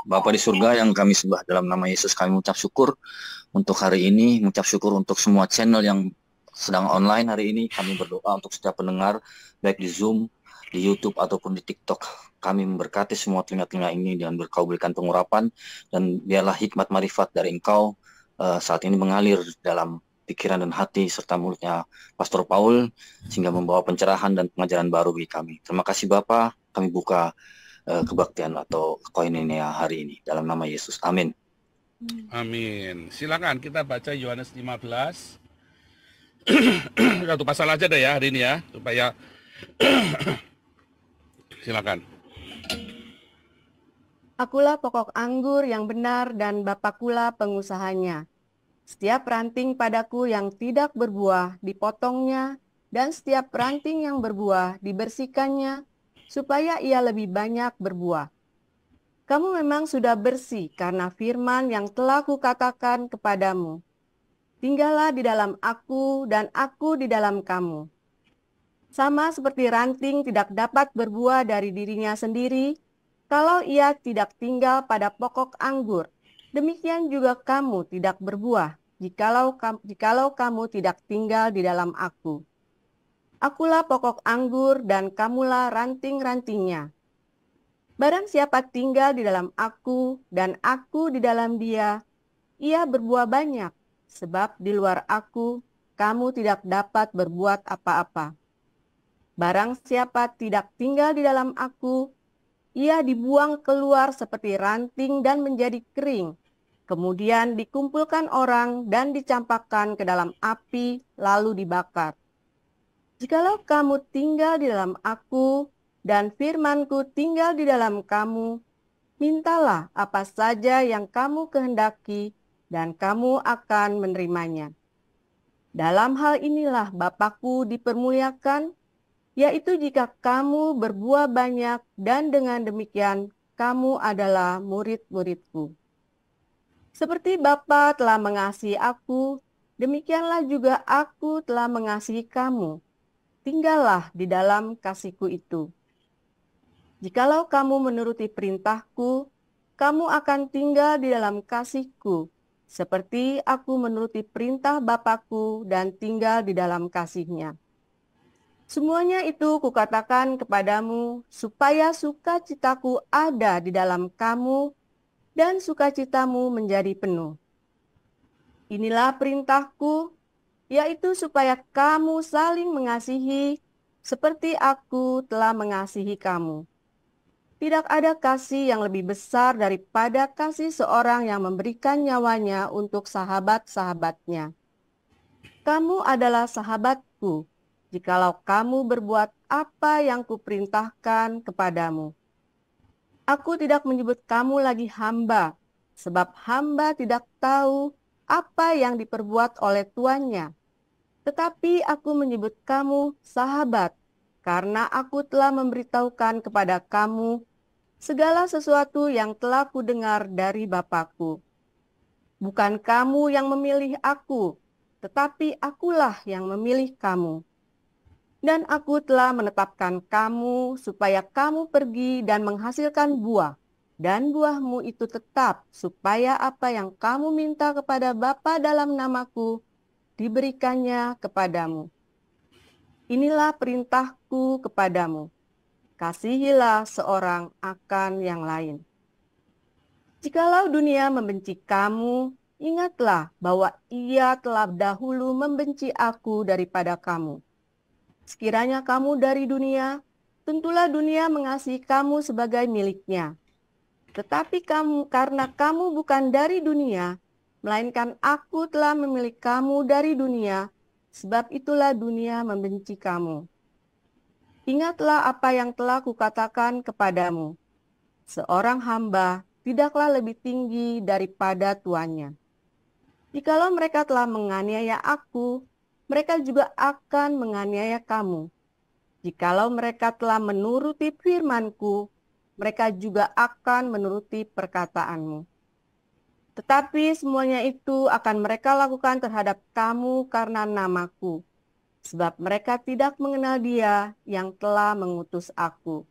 Bapa di surga yang kami sembah, dalam nama Yesus kami mengucap syukur untuk hari ini, mengucap syukur untuk semua channel yang sedang online hari ini. Kami berdoa untuk setiap pendengar, baik di Zoom, di YouTube, ataupun di TikTok. Kami memberkati semua telinga-telinga ini dan Kau berikan pengurapan, dan biarlah hikmat marifat dari Engkau saat ini mengalir dalam pikiran dan hati serta mulutnya Pastor Paul, sehingga membawa pencerahan dan pengajaran baru bagi kami. Terima kasih Bapa, kami buka kebaktian atau koinonia hari ini dalam nama Yesus. Amin. Amin. Silakan kita baca Yohanes 15. Satu pasal aja deh ya hari ini ya, supaya silakan. Akulah pokok anggur yang benar dan Bapakulah pengusahanya. Setiap ranting padaku yang tidak berbuah dipotongnya, dan setiap ranting yang berbuah dibersihkannya, supaya ia lebih banyak berbuah. Kamu memang sudah bersih karena firman yang telah kukatakan kepadamu. Tinggallah di dalam aku dan aku di dalam kamu. Sama seperti ranting tidak dapat berbuah dari dirinya sendiri, kalau ia tidak tinggal pada pokok anggur, demikian juga kamu tidak berbuah, jikalau kamu tidak tinggal di dalam aku. Akulah pokok anggur dan kamulah ranting-rantingnya. Barang siapa tinggal di dalam aku dan aku di dalam dia, ia berbuah banyak, sebab di luar aku, kamu tidak dapat berbuat apa-apa. Barang siapa tidak tinggal di dalam aku, ia dibuang keluar seperti ranting dan menjadi kering. Kemudian dikumpulkan orang dan dicampakkan ke dalam api, lalu dibakar. Jikalau kamu tinggal di dalam aku, dan firmanku tinggal di dalam kamu, mintalah apa saja yang kamu kehendaki, dan kamu akan menerimanya. Dalam hal inilah Bapakku dipermuliakan, yaitu jika kamu berbuah banyak, dan dengan demikian kamu adalah murid-muridku. Seperti Bapa telah mengasihi aku, demikianlah juga aku telah mengasihi kamu. Tinggallah di dalam kasihku itu. Jikalau kamu menuruti perintahku, kamu akan tinggal di dalam kasihku, seperti aku menuruti perintah Bapakku dan tinggal di dalam kasihnya. Semuanya itu kukatakan kepadamu, supaya sukacitaku ada di dalam kamu, dan sukacitamu menjadi penuh. Inilah perintahku, yaitu supaya kamu saling mengasihi, seperti aku telah mengasihi kamu. Tidak ada kasih yang lebih besar daripada kasih seorang yang memberikan nyawanya untuk sahabat-sahabatnya. Kamu adalah sahabatku, jikalau kamu berbuat apa yang kuperintahkan kepadamu. Aku tidak menyebut kamu lagi hamba, sebab hamba tidak tahu apa yang diperbuat oleh tuannya. Tetapi aku menyebut kamu sahabat, karena aku telah memberitahukan kepada kamu segala sesuatu yang telah kudengar dari Bapakku. Bukan kamu yang memilih aku, tetapi akulah yang memilih kamu. Dan aku telah menetapkan kamu supaya kamu pergi dan menghasilkan buah, dan buahmu itu tetap, supaya apa yang kamu minta kepada Bapa dalam namaku, diberikannya kepadamu. Inilah perintahku kepadamu, kasihilah seorang akan yang lain. Jikalau dunia membenci kamu, ingatlah bahwa ia telah dahulu membenci aku daripada kamu. Sekiranya kamu dari dunia, tentulah dunia mengasihi kamu sebagai miliknya. Tetapi karena kamu bukan dari dunia, melainkan aku telah memilih kamu dari dunia, sebab itulah dunia membenci kamu. Ingatlah apa yang telah kukatakan kepadamu. Seorang hamba tidaklah lebih tinggi daripada tuannya. Jikalau mereka telah menganiaya aku, mereka juga akan menganiaya kamu. Jikalau mereka telah menuruti firman-Ku, mereka juga akan menuruti perkataanmu. Tetapi semuanya itu akan mereka lakukan terhadap kamu karena namaku, sebab mereka tidak mengenal Dia yang telah mengutus aku.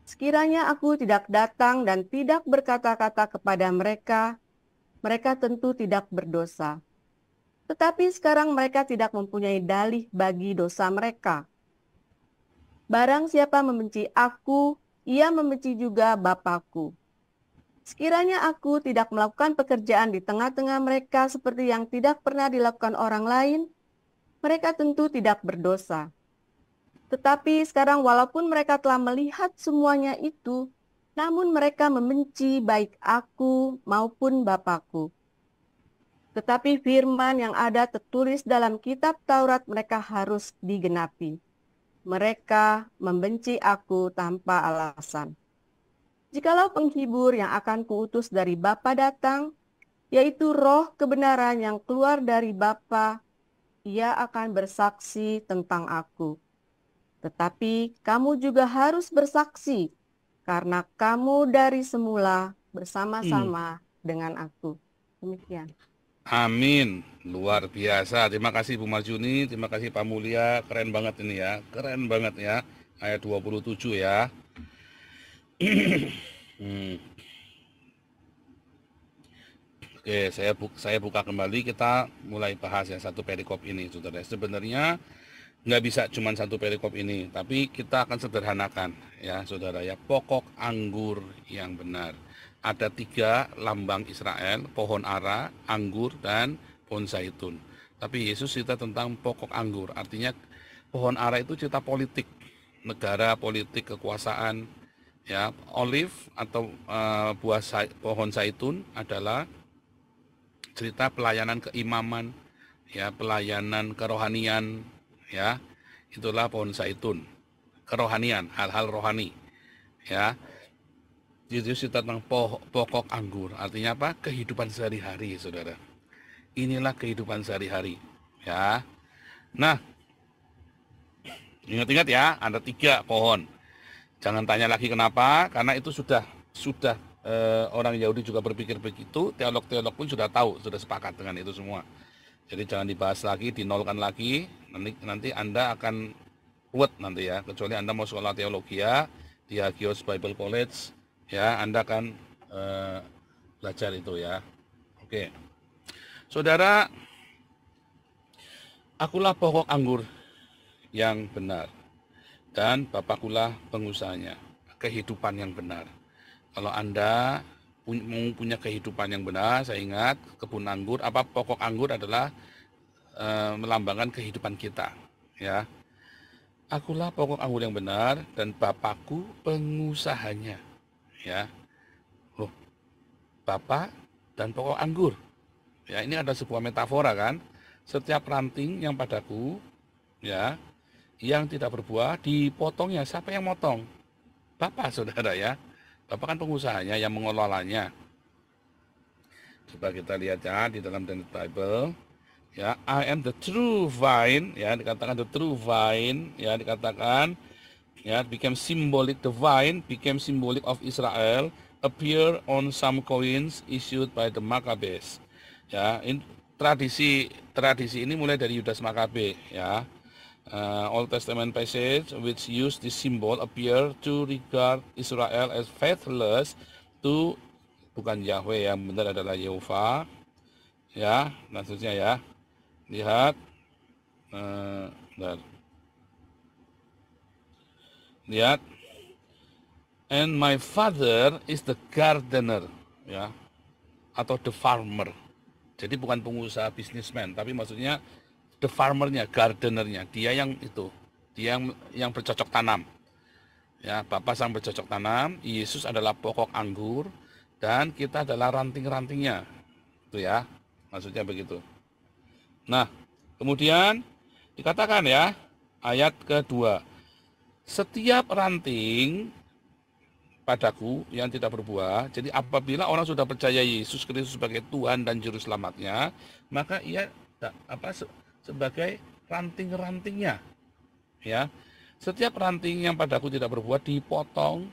Sekiranya aku tidak datang dan tidak berkata-kata kepada mereka, mereka tentu tidak berdosa. Tetapi sekarang mereka tidak mempunyai dalih bagi dosa mereka. Barang siapa membenci aku, ia membenci juga Bapa-Ku. Sekiranya aku tidak melakukan pekerjaan di tengah-tengah mereka seperti yang tidak pernah dilakukan orang lain, mereka tentu tidak berdosa. Tetapi sekarang walaupun mereka telah melihat semuanya itu, namun mereka membenci baik aku maupun Bapa-Ku. Tetapi firman yang ada tertulis dalam kitab Taurat mereka harus digenapi. Mereka membenci aku tanpa alasan. Jikalau penghibur yang akan kuutus dari Bapa datang, yaitu roh kebenaran yang keluar dari Bapa, ia akan bersaksi tentang aku. Tetapi kamu juga harus bersaksi, karena kamu dari semula bersama-sama dengan aku. Demikian. Amin. Luar biasa. Terima kasih Bu Marjuni, terima kasih Pak Mulia. Keren banget ini ya. Keren banget ya. Ayat 27 ya. Oke, saya buka kembali, kita mulai bahas yang satu perikop ini, saudara. Sebenarnya nggak bisa cuma satu perikop ini, tapi kita akan sederhanakan ya, saudara ya. Pokok anggur yang benar. Ada 3 lambang Israel, pohon ara, anggur, dan pohon zaitun. Tapi Yesus cerita tentang pokok anggur, artinya pohon ara itu cerita politik, negara, politik, kekuasaan. Ya, olive atau pohon zaitun adalah cerita pelayanan keimaman, ya, pelayanan kerohanian, ya. Itulah pohon zaitun, kerohanian, hal-hal rohani, ya. Yesus cerita tentang pokok anggur, artinya apa? Kehidupan sehari-hari, saudara. Inilah kehidupan sehari-hari, ya. Nah, ingat-ingat ya, ada 3 pohon. Jangan tanya lagi kenapa, karena itu sudah orang Yahudi juga berpikir begitu, teolog-teolog pun sudah tahu, sudah sepakat dengan itu semua. Jadi jangan dibahas lagi, dinolkan lagi, nanti Anda akan ruwet nanti ya, kecuali Anda mau sekolah teologi ya, di Hagios Bible College, ya, Anda akan belajar itu ya. Oke. Saudara, akulah pokok anggur yang benar, dan Bapa-Kulah pengusahanya, kehidupan yang benar. Kalau Anda mau punya kehidupan yang benar, saya ingat kebun anggur, pokok anggur adalah melambangkan kehidupan kita, ya. Akulah pokok anggur yang benar dan Bapa-Ku pengusahanya, ya. Loh, Bapa dan pokok anggur. Ya, ini ada sebuah metafora kan? Setiap ranting yang padaku, ya, yang tidak berbuah dipotongnya. Siapa yang motong? Bapak, saudara ya. Bapak kan pengusahanya, yang mengelolanya. Coba kita lihat ya di dalam Bible. Ya, I am the true vine. Ya, dikatakan the true vine. Ya, dikatakan ya, became symbolic, the vine became symbolic of Israel, appear on some coins issued by the Maccabees. Ya, tradisi ini mulai dari Yudas Makabe ya. Old Testament passage which use this symbol appear to regard Israel as faithless to, bukan Yahweh, yang benar adalah Yehova, ya. Selanjutnya ya, lihat, lihat, and my father is the gardener, ya, atau the farmer. Jadi bukan pengusaha businessman, tapi maksudnya the farmernya, gardenernya, dia yang itu, dia yang bercocok tanam. Ya, Bapa sang bercocok tanam, Yesus adalah pokok anggur, dan kita adalah ranting-rantingnya. Itu ya, maksudnya begitu. Nah, kemudian dikatakan ya, ayat kedua, setiap ranting padaku yang tidak berbuah, jadi apabila orang sudah percaya Yesus Kristus sebagai Tuhan dan Juru Selamatnya, maka ia sebagai ranting-rantingnya, ya. Setiap ranting yang padaku tidak berbuah dipotong,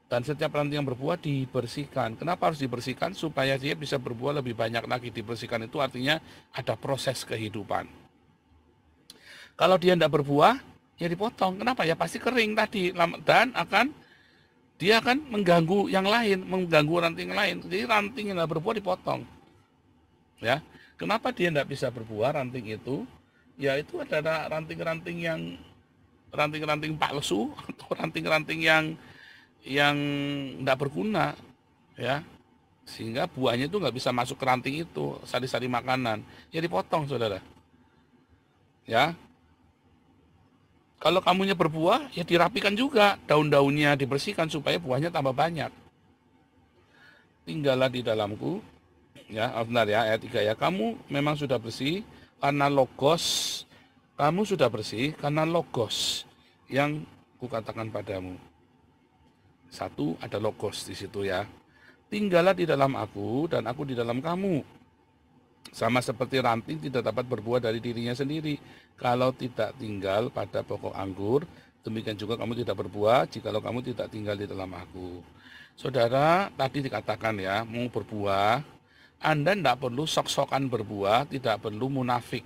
dan setiap ranting yang berbuah dibersihkan. Kenapa harus dibersihkan? Supaya dia bisa berbuah lebih banyak lagi. Dibersihkan itu artinya ada proses kehidupan. Kalau dia tidak berbuah, ya dipotong. Kenapa? Ya pasti kering tadi dan akan dia akan mengganggu yang lain, mengganggu ranting lain. Jadi ranting yang nggak berbuah dipotong. Ya, kenapa dia nggak bisa berbuah ranting itu? Ya itu adalah ranting-ranting palsu atau ranting-ranting yang nggak berguna, ya, sehingga buahnya itu nggak bisa masuk ke ranting itu, sari-sari makanan, ya dipotong, saudara. Ya, kalau kamunya berbuah, ya dirapikan juga, daun-daunnya dibersihkan supaya buahnya tambah banyak. Tinggallah di dalamku, ya, benar ya, ayat 3 ya, kamu memang sudah bersih karena logos, kamu sudah bersih karena logos yang kukatakan padamu. Satu, ada logos di situ ya. Tinggallah di dalam aku dan aku di dalam kamu. Sama seperti ranting tidak dapat berbuah dari dirinya sendiri kalau tidak tinggal pada pokok anggur, demikian juga kamu tidak berbuah jikalau kamu tidak tinggal di dalam aku. Saudara, tadi dikatakan ya, mau berbuah, Anda tidak perlu sok-sokan berbuah, tidak perlu munafik.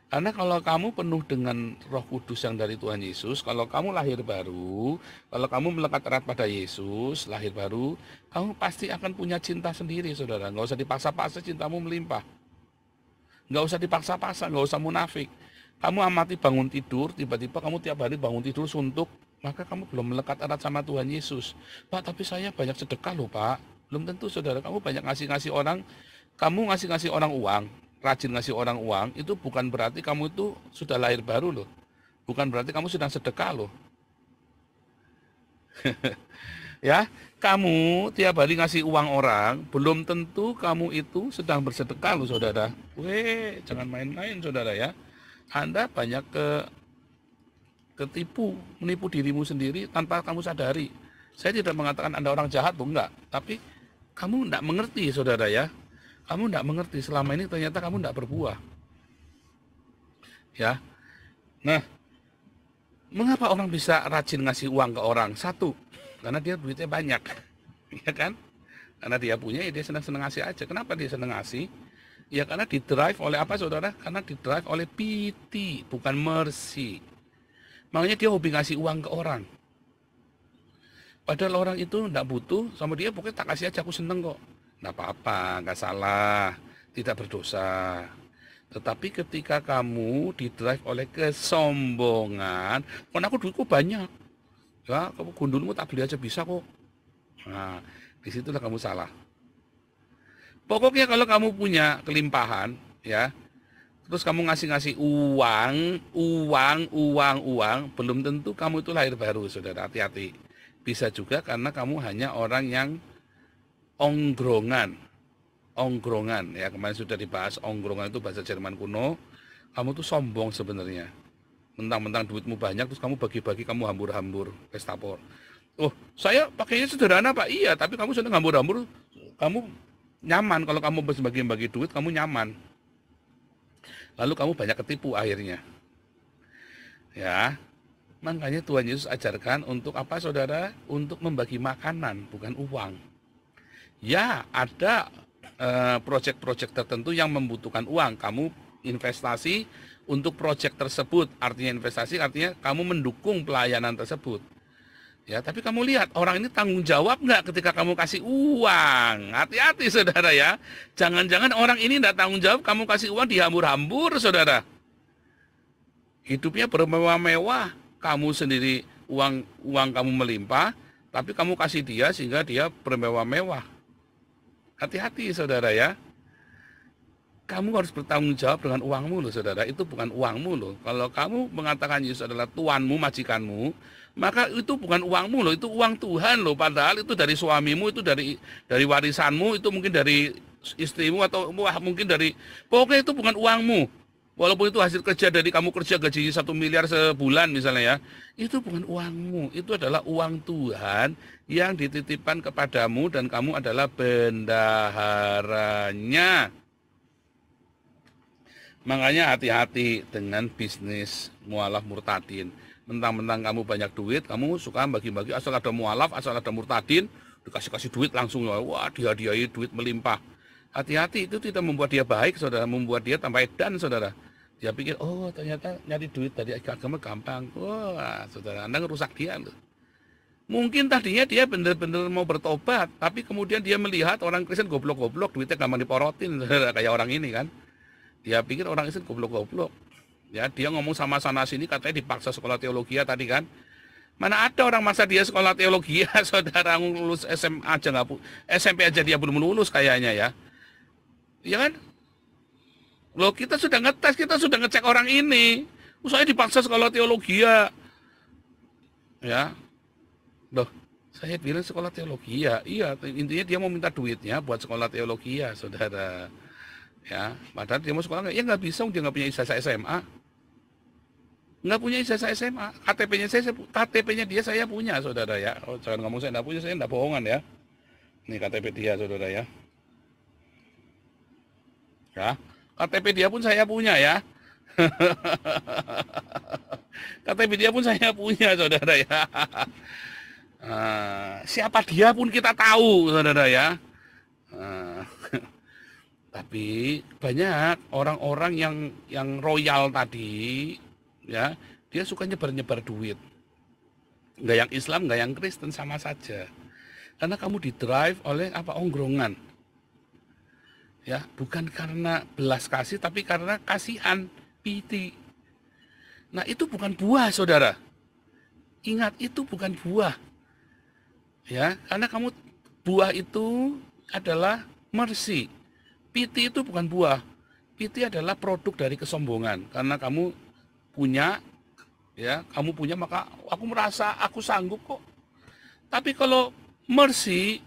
Karena kalau kamu penuh dengan Roh Kudus yang dari Tuhan Yesus, kalau kamu lahir baru, kalau kamu melekat erat pada Yesus, lahir baru, kamu pasti akan punya cinta sendiri, saudara. Nggak usah dipaksa-paksa, cintamu melimpah. Nggak usah dipaksa-paksa, nggak usah munafik. Kamu amati bangun tidur, tiba-tiba kamu tiap hari bangun tidur suntuk, maka kamu belum melekat erat sama Tuhan Yesus. Pak, tapi saya banyak sedekah loh, Pak. Belum tentu, saudara. Kamu banyak ngasih-ngasih orang, kamu ngasih-ngasih orang uang, rajin ngasih orang uang, itu bukan berarti kamu itu sudah lahir baru loh. Bukan berarti kamu sedang sedekah loh. Ya, kamu tiap hari ngasih uang orang, belum tentu kamu itu sedang bersedekah loh, saudara. Jangan main-main, saudara ya. Anda banyak ketipu, menipu dirimu sendiri tanpa kamu sadari. Saya tidak mengatakan Anda orang jahat, enggak. Tapi kamu enggak mengerti, saudara ya. Kamu tidak mengerti, selama ini ternyata kamu tidak berbuah. Ya. Nah, mengapa orang bisa rajin ngasih uang ke orang? Satu, karena dia duitnya banyak. Ya kan? Karena dia punya, ya dia senang-senang ngasih aja. Kenapa dia senang ngasih? Ya karena didrive oleh apa, saudara? Karena didrive oleh pity, bukan mercy. Makanya dia hobi ngasih uang ke orang. Padahal orang itu tidak butuh, sama dia pokoknya tak kasih aja, aku seneng kok. Nggak apa-apa, nggak salah, tidak berdosa. Tetapi ketika kamu didrive oleh kesombongan, kan aku duitku banyak, ya kamu gundulmu tak beli aja bisa kok. Nah, disitulah kamu salah. Pokoknya kalau kamu punya kelimpahan, ya, terus kamu ngasih-ngasih uang, belum tentu kamu itu lahir baru, saudara. Hati-hati. Bisa juga karena kamu hanya orang yang ongkrongan ya, kemarin sudah dibahas. Ongkrongan itu bahasa Jerman kuno. Kamu tuh sombong sebenarnya, mentang-mentang duitmu banyak terus kamu bagi-bagi, kamu hambur-hambur, pestapor. Oh, saya pakainya sederhana Pak. Iya, tapi kamu sedang hambur-hambur, kamu nyaman. Kalau kamu bagi-bagi duit, kamu nyaman, lalu kamu banyak ketipu akhirnya. Ya, makanya Tuhan Yesus ajarkan untuk apa, saudara? Untuk membagi makanan, bukan uang. Ya, ada proyek-proyek tertentu yang membutuhkan uang. Kamu investasi untuk proyek tersebut. Artinya investasi, artinya kamu mendukung pelayanan tersebut. Ya, tapi kamu lihat, orang ini tanggung jawab nggak ketika kamu kasih uang? Hati-hati, saudara ya. Jangan-jangan orang ini nggak tanggung jawab, kamu kasih uang dihambur-hambur, saudara. Hidupnya bermewah-mewah, kamu sendiri uang kamu melimpah, tapi kamu kasih dia sehingga dia bermewah-mewah. Hati-hati, saudara ya. Kamu harus bertanggung jawab dengan uangmu loh, saudara. Itu bukan uangmu loh. Kalau kamu mengatakan Yesus adalah tuanmu, majikanmu, maka itu bukan uangmu loh, itu uang Tuhan loh. Padahal itu dari suamimu, itu dari warisanmu, itu mungkin dari istrimu, atau mungkin dari, pokoknya itu bukan uangmu. Walaupun itu hasil kerja dari kamu kerja gaji 1 miliar sebulan misalnya ya, itu bukan uangmu, itu adalah uang Tuhan yang dititipkan kepadamu dan kamu adalah bendaharanya. Makanya hati-hati dengan bisnis mualaf murtadin. Mentang-mentang kamu banyak duit, kamu suka bagi-bagi, asal ada mualaf, asal ada murtadin, dikasih-kasih duit langsung, wah dia duit melimpah. Hati-hati, itu tidak membuat dia baik, saudara, membuat dia tambah edan, saudara. Dia pikir, oh ternyata nyari duit dari agama gampang. Wah, saudara, Anda ngerusak dia loh. Mungkin tadinya dia benar-benar mau bertobat, tapi kemudian dia melihat orang Kristen goblok-goblok, duitnya gampang diporotin, kayak orang ini kan. Dia pikir orang Kristen goblok-goblok. Ya, dia ngomong sama sana sini katanya dipaksa sekolah teologi tadi kan. Mana ada orang masa dia sekolah teologi, saudara lulus SMA aja nggak SMP aja dia belum lulus kayaknya ya. Iya kan? Loh, kita sudah ngetes, kita sudah ngecek orang ini. Saya dipaksa sekolah teologi ya. Loh, saya bilang sekolah teologi ya. Iya, intinya dia mau minta duitnya buat sekolah teologi ya, saudara. Ya, padahal dia mau sekolah ya nggak bisa, dia nggak punya ijazah SMA. Nggak punya ijazah SMA. KTP-nya dia saya punya, saudara ya. Oh, jangan ngomong saya nggak punya, saya nggak bohongan ya. Ini KTP dia, saudara ya. Ya, KTP dia pun saya punya ya. KTP dia pun saya punya, saudara ya. Siapa dia pun kita tahu, saudara ya. Tapi banyak orang-orang yang royal tadi, ya, dia suka nyebar-nyebar duit. Nggak yang Islam, nggak yang Kristen, sama saja. Karena kamu didrive oleh ongrongan. Ya, bukan karena belas kasih, tapi karena kasihan, piti. Nah, itu bukan buah, saudara. Ingat, itu bukan buah. Ya, karena buah itu adalah mercy. Piti itu bukan buah. Piti adalah produk dari kesombongan. Karena kamu punya, ya, maka aku merasa aku sanggup kok. Tapi kalau mercy,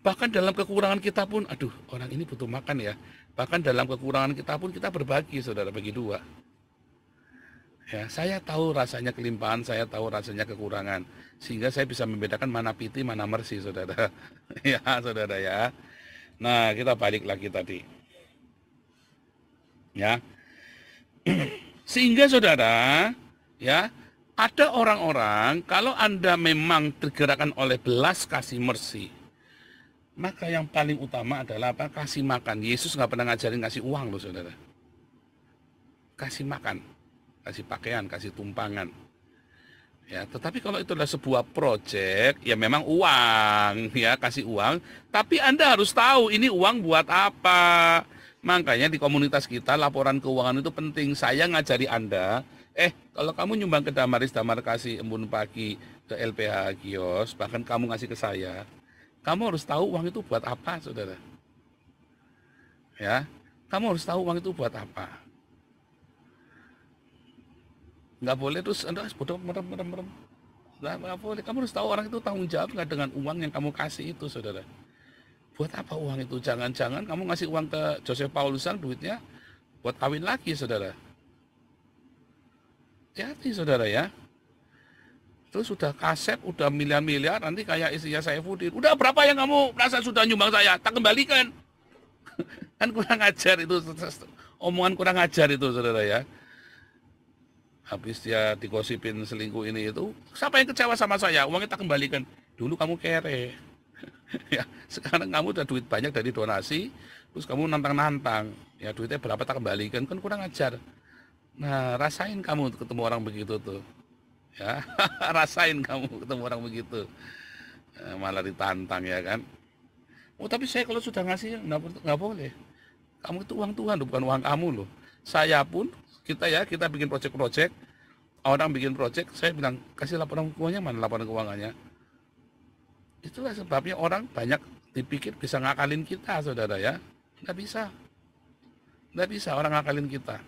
bahkan dalam kekurangan kita pun, aduh, orang ini butuh makan ya. Bahkan dalam kekurangan kita pun kita berbagi, saudara, bagi dua. Ya, saya tahu rasanya kelimpahan, saya tahu rasanya kekurangan, sehingga saya bisa membedakan mana piti, mana mercy, saudara. Ya, saudara ya. Nah, kita balik lagi tadi. Ya. Sehingga saudara, ya, ada orang-orang kalau Anda memang tergerakkan oleh belas kasih mercy, maka yang paling utama adalah apa? Kasih makan. Yesus nggak pernah ngajarin kasih uang loh, saudara. Kasih makan, kasih pakaian, kasih tumpangan. Ya, tetapi kalau itu adalah sebuah proyek, ya memang uang, ya, kasih uang. Tapi Anda harus tahu ini uang buat apa. Makanya di komunitas kita laporan keuangan itu penting. Saya ngajari Anda, kalau kamu nyumbang ke Damaris, Damar kasih embun pagi ke LPH Kios, bahkan kamu ngasih ke saya, kamu harus tahu uang itu buat apa, saudara. Ya, kamu harus tahu uang itu buat apa. Nggak boleh terus Anda bodoh merem. Nggak boleh. Kamu harus tahu orang itu tanggung jawab nggak dengan uang yang kamu kasih itu, saudara. Buat apa uang itu? Jangan-jangan kamu ngasih uang ke Joseph Paulusan, duitnya buat kawin lagi, saudara. Hati-hati, saudara ya. Terus sudah kaset, udah miliar-miliar, nanti kayak istrinya Saifuddin. Udah berapa yang kamu merasa sudah nyumbang saya? Tak kembalikan. Kan kurang ajar itu. Omongan kurang ajar itu, saudara ya. Habis dia digosipin selingkuh ini itu, siapa yang kecewa sama saya? Uangnya tak kembalikan. Dulu kamu kere. Ya, sekarang kamu udah duit banyak dari donasi, terus kamu nantang-nantang. Ya, duitnya berapa tak kembalikan, kan kurang ajar. Nah, rasain kamu ketemu orang begitu tuh. Ya, rasain kamu ketemu orang begitu. Malah ditantang ya kan. Oh, tapi saya kalau sudah ngasih nggak boleh. Kamu itu uang Tuhan, bukan uang kamu loh. Saya pun kita bikin proyek-proyek, orang bikin proyek, saya bilang kasih laporan keuangannya, mana laporan keuangannya. Itulah sebabnya orang banyak dipikir bisa ngakalin kita, saudara ya. Nggak bisa orang ngakalin kita.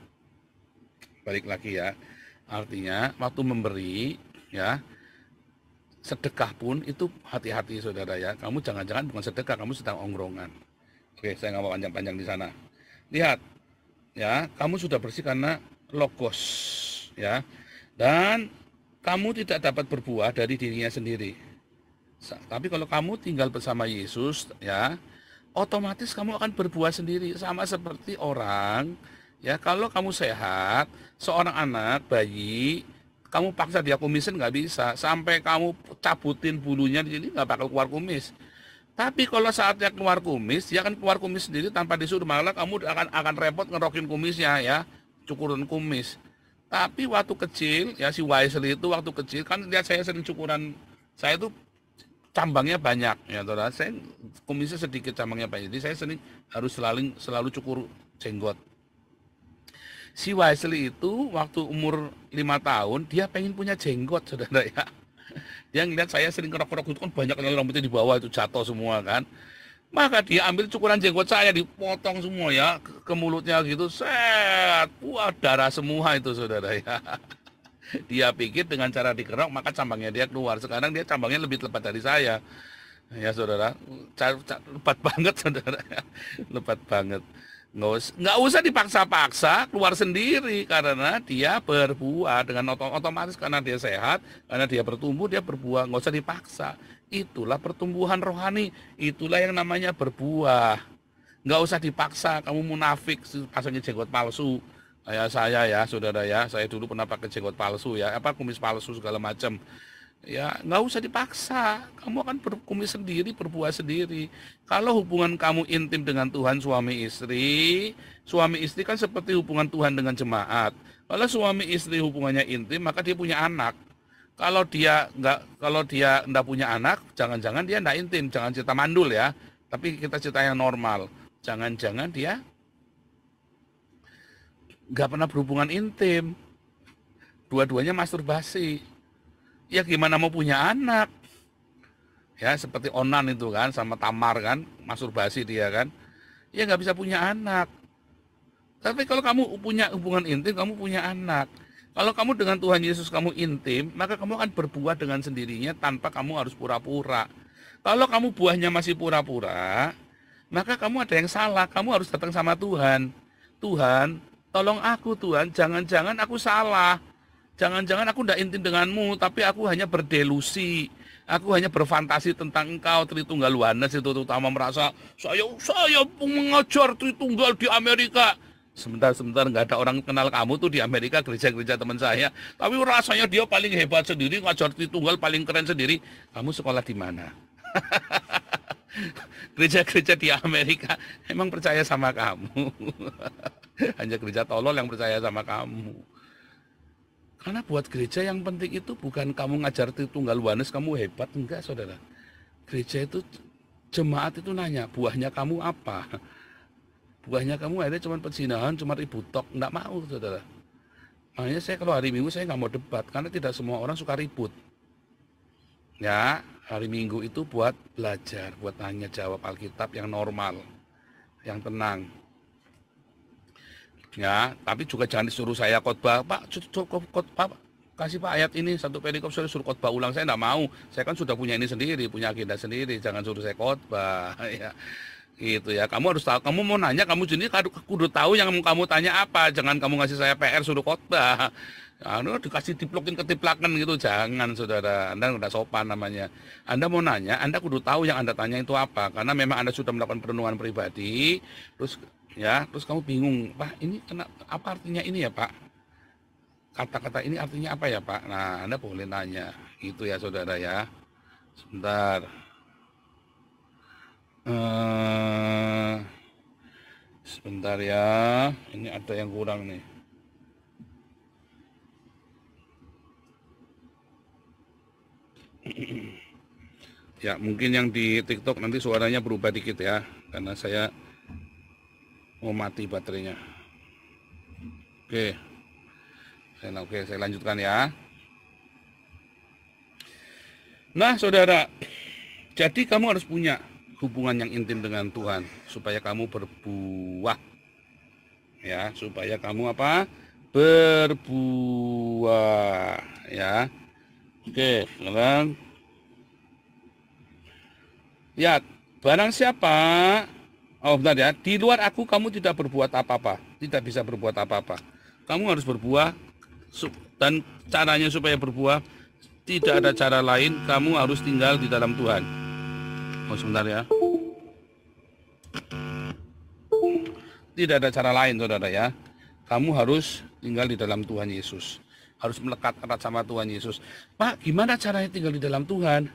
Balik lagi ya, artinya waktu memberi ya, sedekah pun itu hati-hati, saudara ya. Kamu jangan-jangan bukan sedekah, kamu sedang ongrongan. Oke, saya nggak mau panjang-panjang di sana. Lihat ya, kamu sudah bersih karena logos ya, dan kamu tidak dapat berbuah dari dirinya sendiri. Tapi kalau kamu tinggal bersama Yesus ya, otomatis kamu akan berbuah sendiri. Sama seperti orang ya, kalau kamu sehat, seorang anak bayi, kamu paksa dia kumisin nggak bisa, sampai kamu cabutin bulunya di sini nggak bakal keluar kumis. Tapi kalau saatnya keluar kumis, dia akan keluar kumis sendiri tanpa disuruh, malah kamu akan repot ngerokin kumisnya ya, cukuran kumis. Tapi waktu kecil, ya si Wesley itu waktu kecil, kan lihat saya sering cukuran, saya itu cambangnya banyak ya saudara. Saya kumisnya sedikit, cambangnya banyak. Jadi saya harus selalu cukur jenggot. Si Wesley itu waktu umur 5 tahun dia pengen punya jenggot saudara ya. Dia ngeliat saya sering kerok-kerok itu kan banyak yang rambutnya di bawah itu jatuh semua kan. Maka dia ambil cukuran jenggot saya, dipotong semua ya ke mulutnya gitu. Set, wah darah semua itu saudara ya. Dia pikir dengan cara dikerok maka cambangnya dia keluar. Sekarang dia cambangnya lebih lebat dari saya. Ya saudara, lebat banget saudara. Lebat banget. Nggak usah dipaksa-paksa, keluar sendiri karena dia berbuah dengan otomatis karena dia sehat, karena dia bertumbuh, dia berbuah, nggak usah dipaksa. Itulah pertumbuhan rohani, itulah yang namanya berbuah. Nggak usah dipaksa, kamu munafik pasangnya jenggot palsu. Kayak saya ya, saudara ya, saya dulu pernah pakai jenggot palsu ya, kumis palsu segala macam. Ya, nggak usah dipaksa. Kamu akan berkumis sendiri, berbuah sendiri. Kalau hubungan kamu intim dengan Tuhan suami istri kan seperti hubungan Tuhan dengan jemaat. Kalau suami istri hubungannya intim, maka dia punya anak. Kalau dia nggak punya anak, jangan-jangan dia nggak intim, jangan cerita mandul ya. Tapi kita cerita yang normal. Jangan-jangan dia nggak pernah berhubungan intim. Dua-duanya masturbasi. Ya gimana mau punya anak? Ya seperti Onan itu kan sama Tamar kan, masturbasi dia kan. Ya nggak bisa punya anak. Tapi kalau kamu punya hubungan intim, kamu punya anak. Kalau kamu dengan Tuhan Yesus kamu intim, maka kamu akan berbuah dengan sendirinya tanpa kamu harus pura-pura. Kalau kamu buahnya masih pura-pura, maka kamu ada yang salah. Kamu harus datang sama Tuhan. Tuhan, tolong aku Tuhan, jangan-jangan aku salah. Jangan-jangan aku tidak intim denganmu, tapi aku hanya berdelusi. Aku hanya berfantasi tentang engkau, Tritunggal Yohanes itu terutama merasa, saya mengajar Tritunggal di Amerika. Sebentar, nggak ada orang kenal kamu tuh di Amerika, gereja-gereja teman saya. Tapi rasanya dia paling hebat sendiri, ngajar Tritunggal paling keren sendiri. Kamu sekolah di mana? Gereja-gereja di Amerika emang percaya sama kamu. Hanya gereja tolol yang percaya sama kamu. Karena buat gereja yang penting itu bukan kamu ngajar Tritunggal Yohanes kamu hebat, enggak saudara. Gereja itu, jemaat itu nanya, buahnya kamu apa? Buahnya kamu ada cuma perzinahan, cuma ribut tok, enggak mau saudara. Makanya saya kalau hari Minggu saya nggak mau debat, karena tidak semua orang suka ribut. Ya, hari Minggu itu buat belajar, buat tanya jawab Alkitab yang normal, yang tenang. Ya, tapi juga jangan disuruh saya khotbah, Pak, khotbah, kasih Pak ayat ini, satu perikop saya suruh khotbah ulang, saya enggak mau. Saya kan sudah punya ini sendiri, punya agenda sendiri, jangan suruh saya khotbah. Ya, gitu ya. Kamu harus tahu, kamu mau nanya, kamu sendiri kudu tahu yang kamu tanya apa. Jangan kamu ngasih saya PR suruh khotbah. Anu dikasih diplokin ketiplakan gitu, jangan saudara. Anda udah sopan namanya. Anda mau nanya, Anda kudu tahu yang Anda tanya itu apa. Karena memang Anda sudah melakukan perenungan pribadi, terus kamu bingung, Pak, ini apa artinya ini ya Pak? Kata-kata ini artinya apa ya Pak? Nah, Anda boleh nanya, gitu ya saudara ya. Sebentar. Sebentar ya, ini ada yang kurang nih. Ya, mungkin yang di TikTok nanti suaranya berubah dikit ya, karena saya mau mati baterainya. Oke, saya lanjutkan ya. Nah, saudara, jadi kamu harus punya hubungan yang intim dengan Tuhan supaya kamu berbuah. Ya, supaya kamu apa? Berbuah, ya. Oke, sekarang ya, barang siapa, oh bentar ya, di luar aku kamu tidak berbuat apa-apa, tidak bisa berbuat apa-apa. Kamu harus berbuah, dan caranya supaya berbuah, tidak ada cara lain, kamu harus tinggal di dalam Tuhan. Oh sebentar ya. Tidak ada cara lain saudara ya. Kamu harus tinggal di dalam Tuhan Yesus. Harus melekat erat sama Tuhan Yesus. Pak, gimana caranya tinggal di dalam Tuhan?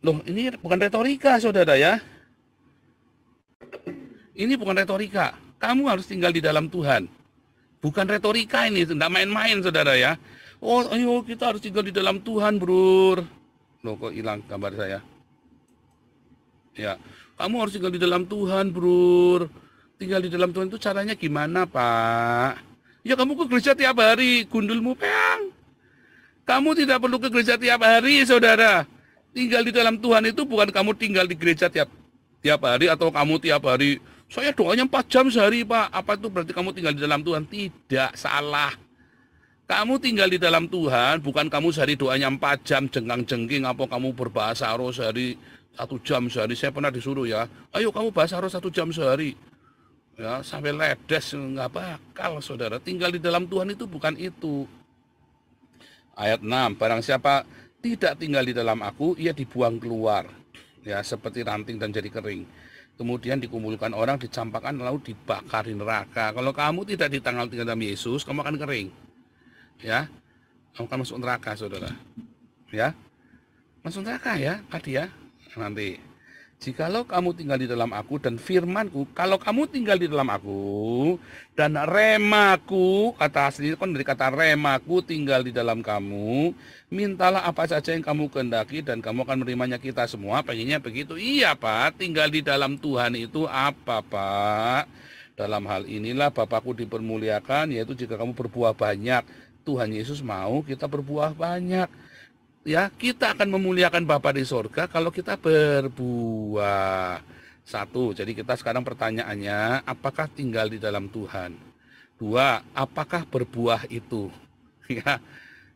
Loh, ini bukan retorika saudara ya. Ini bukan retorika. Kamu harus tinggal di dalam Tuhan. Bukan retorika ini, tidak main-main saudara ya. Oh, ayo kita harus tinggal di dalam Tuhan, Bro. Loh, kok hilang gambar saya? Ya, kamu harus tinggal di dalam Tuhan, Bro. Tinggal di dalam Tuhan itu caranya gimana, Pak? Ya kamu ke gereja tiap hari, gundulmu peang. Kamu tidak perlu ke gereja tiap hari, saudara. Tinggal di dalam Tuhan itu bukan kamu tinggal di gereja tiap hari atau kamu tiap hari. Saya doanya 4 jam sehari, Pak. Apa itu berarti kamu tinggal di dalam Tuhan? Tidak, salah. Kamu tinggal di dalam Tuhan, bukan kamu sehari doanya 4 jam jengkang-jengking, apa kamu berbahasa roh sehari 1 jam sehari. Saya pernah disuruh ya, ayo kamu bahasa roh 1 jam sehari. Ya, sampai ledes, nggak bakal, saudara. Tinggal di dalam Tuhan itu bukan itu. Ayat 6, barang siapa tidak tinggal di dalam aku, ia dibuang keluar. Ya, seperti ranting dan jadi kering. Kemudian dikumpulkan orang, dicampakkan, lalu dibakar di neraka. Kalau kamu tidak tinggal dalam Yesus, kamu akan kering. Ya, kamu akan masuk neraka, saudara. Ya, masuk neraka ya, tadi ya. Nanti. Jikalau kamu tinggal di dalam aku dan firmanku, kalau kamu tinggal di dalam aku dan remaku, kata asli kan dari kata remaku tinggal di dalam kamu, mintalah apa saja yang kamu kehendaki dan kamu akan menerimanya. Kita semua pengennya begitu. Iya, Pak, tinggal di dalam Tuhan itu apa, Pak? Dalam hal inilah Bapakku dipermuliakan, yaitu jika kamu berbuah banyak. Tuhan Yesus mau kita berbuah banyak. Ya, kita akan memuliakan Bapa di sorga kalau kita berbuah. 1, jadi kita sekarang pertanyaannya, apakah tinggal di dalam Tuhan? 2, apakah berbuah itu? Ya,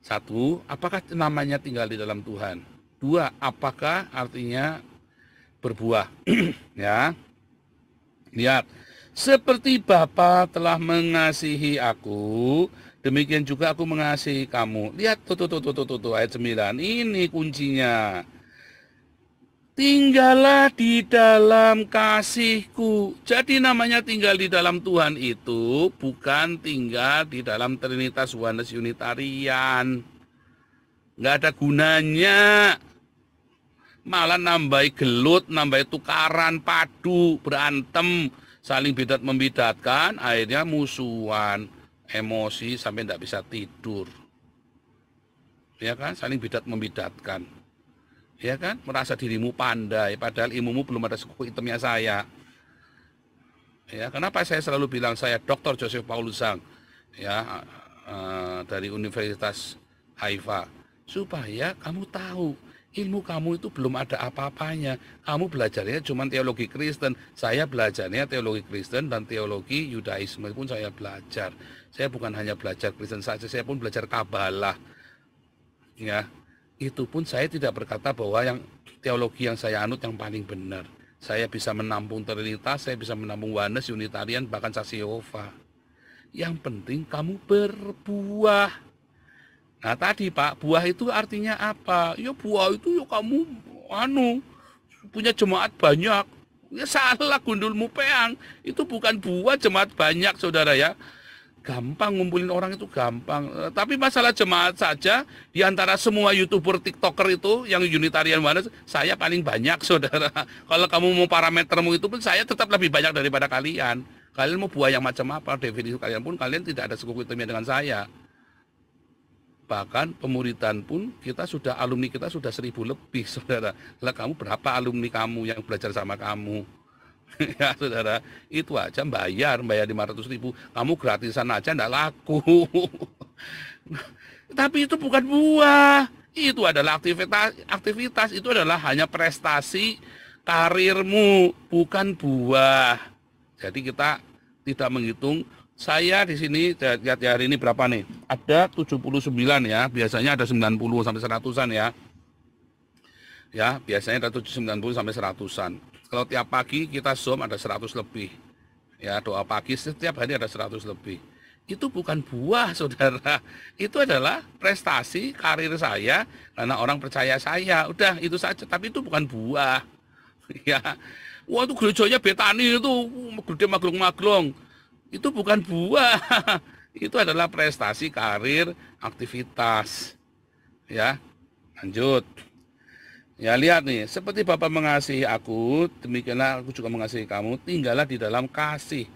1, apakah namanya tinggal di dalam Tuhan? 2, apakah artinya berbuah? Ya, lihat, seperti Bapa telah mengasihi aku, demikian juga aku mengasihi kamu. Lihat tuh ayat 9. Ini kuncinya. Tinggallah di dalam kasihku. Jadi namanya tinggal di dalam Tuhan itu bukan tinggal di dalam Trinitas Oneness Unitarian. Nggak ada gunanya. Malah nambah gelut, nambah tukaran, padu, berantem, saling bidat membidatkan, akhirnya musuhan. Emosi sampai tidak bisa tidur, ya kan? Saling bidat membidatkan, ya kan? Merasa dirimu pandai, padahal ilmumu belum ada sekuku hitamnya saya. Ya, kenapa saya selalu bilang saya Dr. Joseph Paulusang, ya, dari Universitas Haifa, supaya kamu tahu ilmu kamu itu belum ada apa-apanya. Kamu belajarnya cuma teologi Kristen. Saya belajarnya teologi Kristen dan teologi Yudaisme pun saya belajar. Saya bukan hanya belajar Kristen saja, saya pun belajar Kabalah. Ya, itu pun saya tidak berkata bahwa yang teologi yang saya anut yang paling benar. Saya bisa menampung Trinitas, saya bisa menampung Oneness, Unitarian, bahkan Saksi Yehova. Yang penting kamu berbuah. Nah tadi Pak, buah itu artinya apa? Ya buah itu ya kamu punya jemaat banyak. Ya salah, gundulmu peang. Itu bukan buah jemaat banyak, saudara ya. Gampang ngumpulin orang itu gampang. Tapi masalah jemaat saja, di antara semua YouTuber, TikToker itu yang Unitarian mana, saya paling banyak, saudara. Kalau kamu mau parametermu itu pun saya tetap lebih banyak daripada kalian. Kalian mau buah yang macam apa, definisi kalian pun kalian tidak ada sekutu hitamnya dengan saya. Bahkan pemuridan pun alumni kita sudah 1.000 lebih, saudara. Lah kamu berapa alumni kamu yang belajar sama kamu? Ya saudara, itu aja bayar 500.000. Kamu gratisan aja enggak laku. Tapi itu bukan buah. Itu adalah aktivitas, itu adalah hanya prestasi karirmu, bukan buah. Jadi kita tidak menghitung. Saya di sini lihat hari ini berapa nih? Ada 79 ya, biasanya ada 90 sampai 100-an ya. Ya, biasanya ada 90 sampai 100-an. Kalau tiap pagi kita Zoom ada 100 lebih. Ya, doa pagi setiap hari ada 100 lebih. Itu bukan buah, saudara. Itu adalah prestasi karir saya karena orang percaya saya. Udah, itu saja, tapi itu bukan buah. Ya. Wah, itu gerejanya Betani itu gede maglong-maglong. Itu bukan buah, itu adalah prestasi karir, aktivitas. Ya, lanjut. Ya, lihat nih, seperti Bapa mengasihi aku, demikianlah aku juga mengasihi kamu, tinggallah di dalam kasih.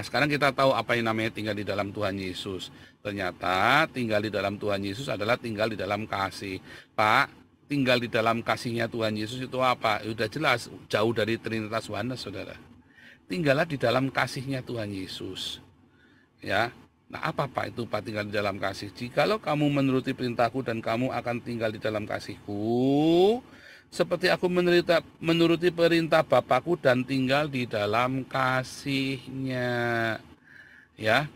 Sekarang kita tahu apa yang namanya tinggal di dalam Tuhan Yesus. Ternyata tinggal di dalam Tuhan Yesus adalah tinggal di dalam kasih. Pak, tinggal di dalam kasihnya Tuhan Yesus itu apa? Sudah jelas, jauh dari Trinitas Oneness, saudara. Tinggallah di dalam kasihnya Tuhan Yesus. Ya, nah apa Pak itu Pak tinggal di dalam kasih? Jikalau kamu menuruti perintahku dan kamu akan tinggal di dalam kasihku, seperti aku menuruti perintah Bapakku dan tinggal di dalam kasihnya. Ya,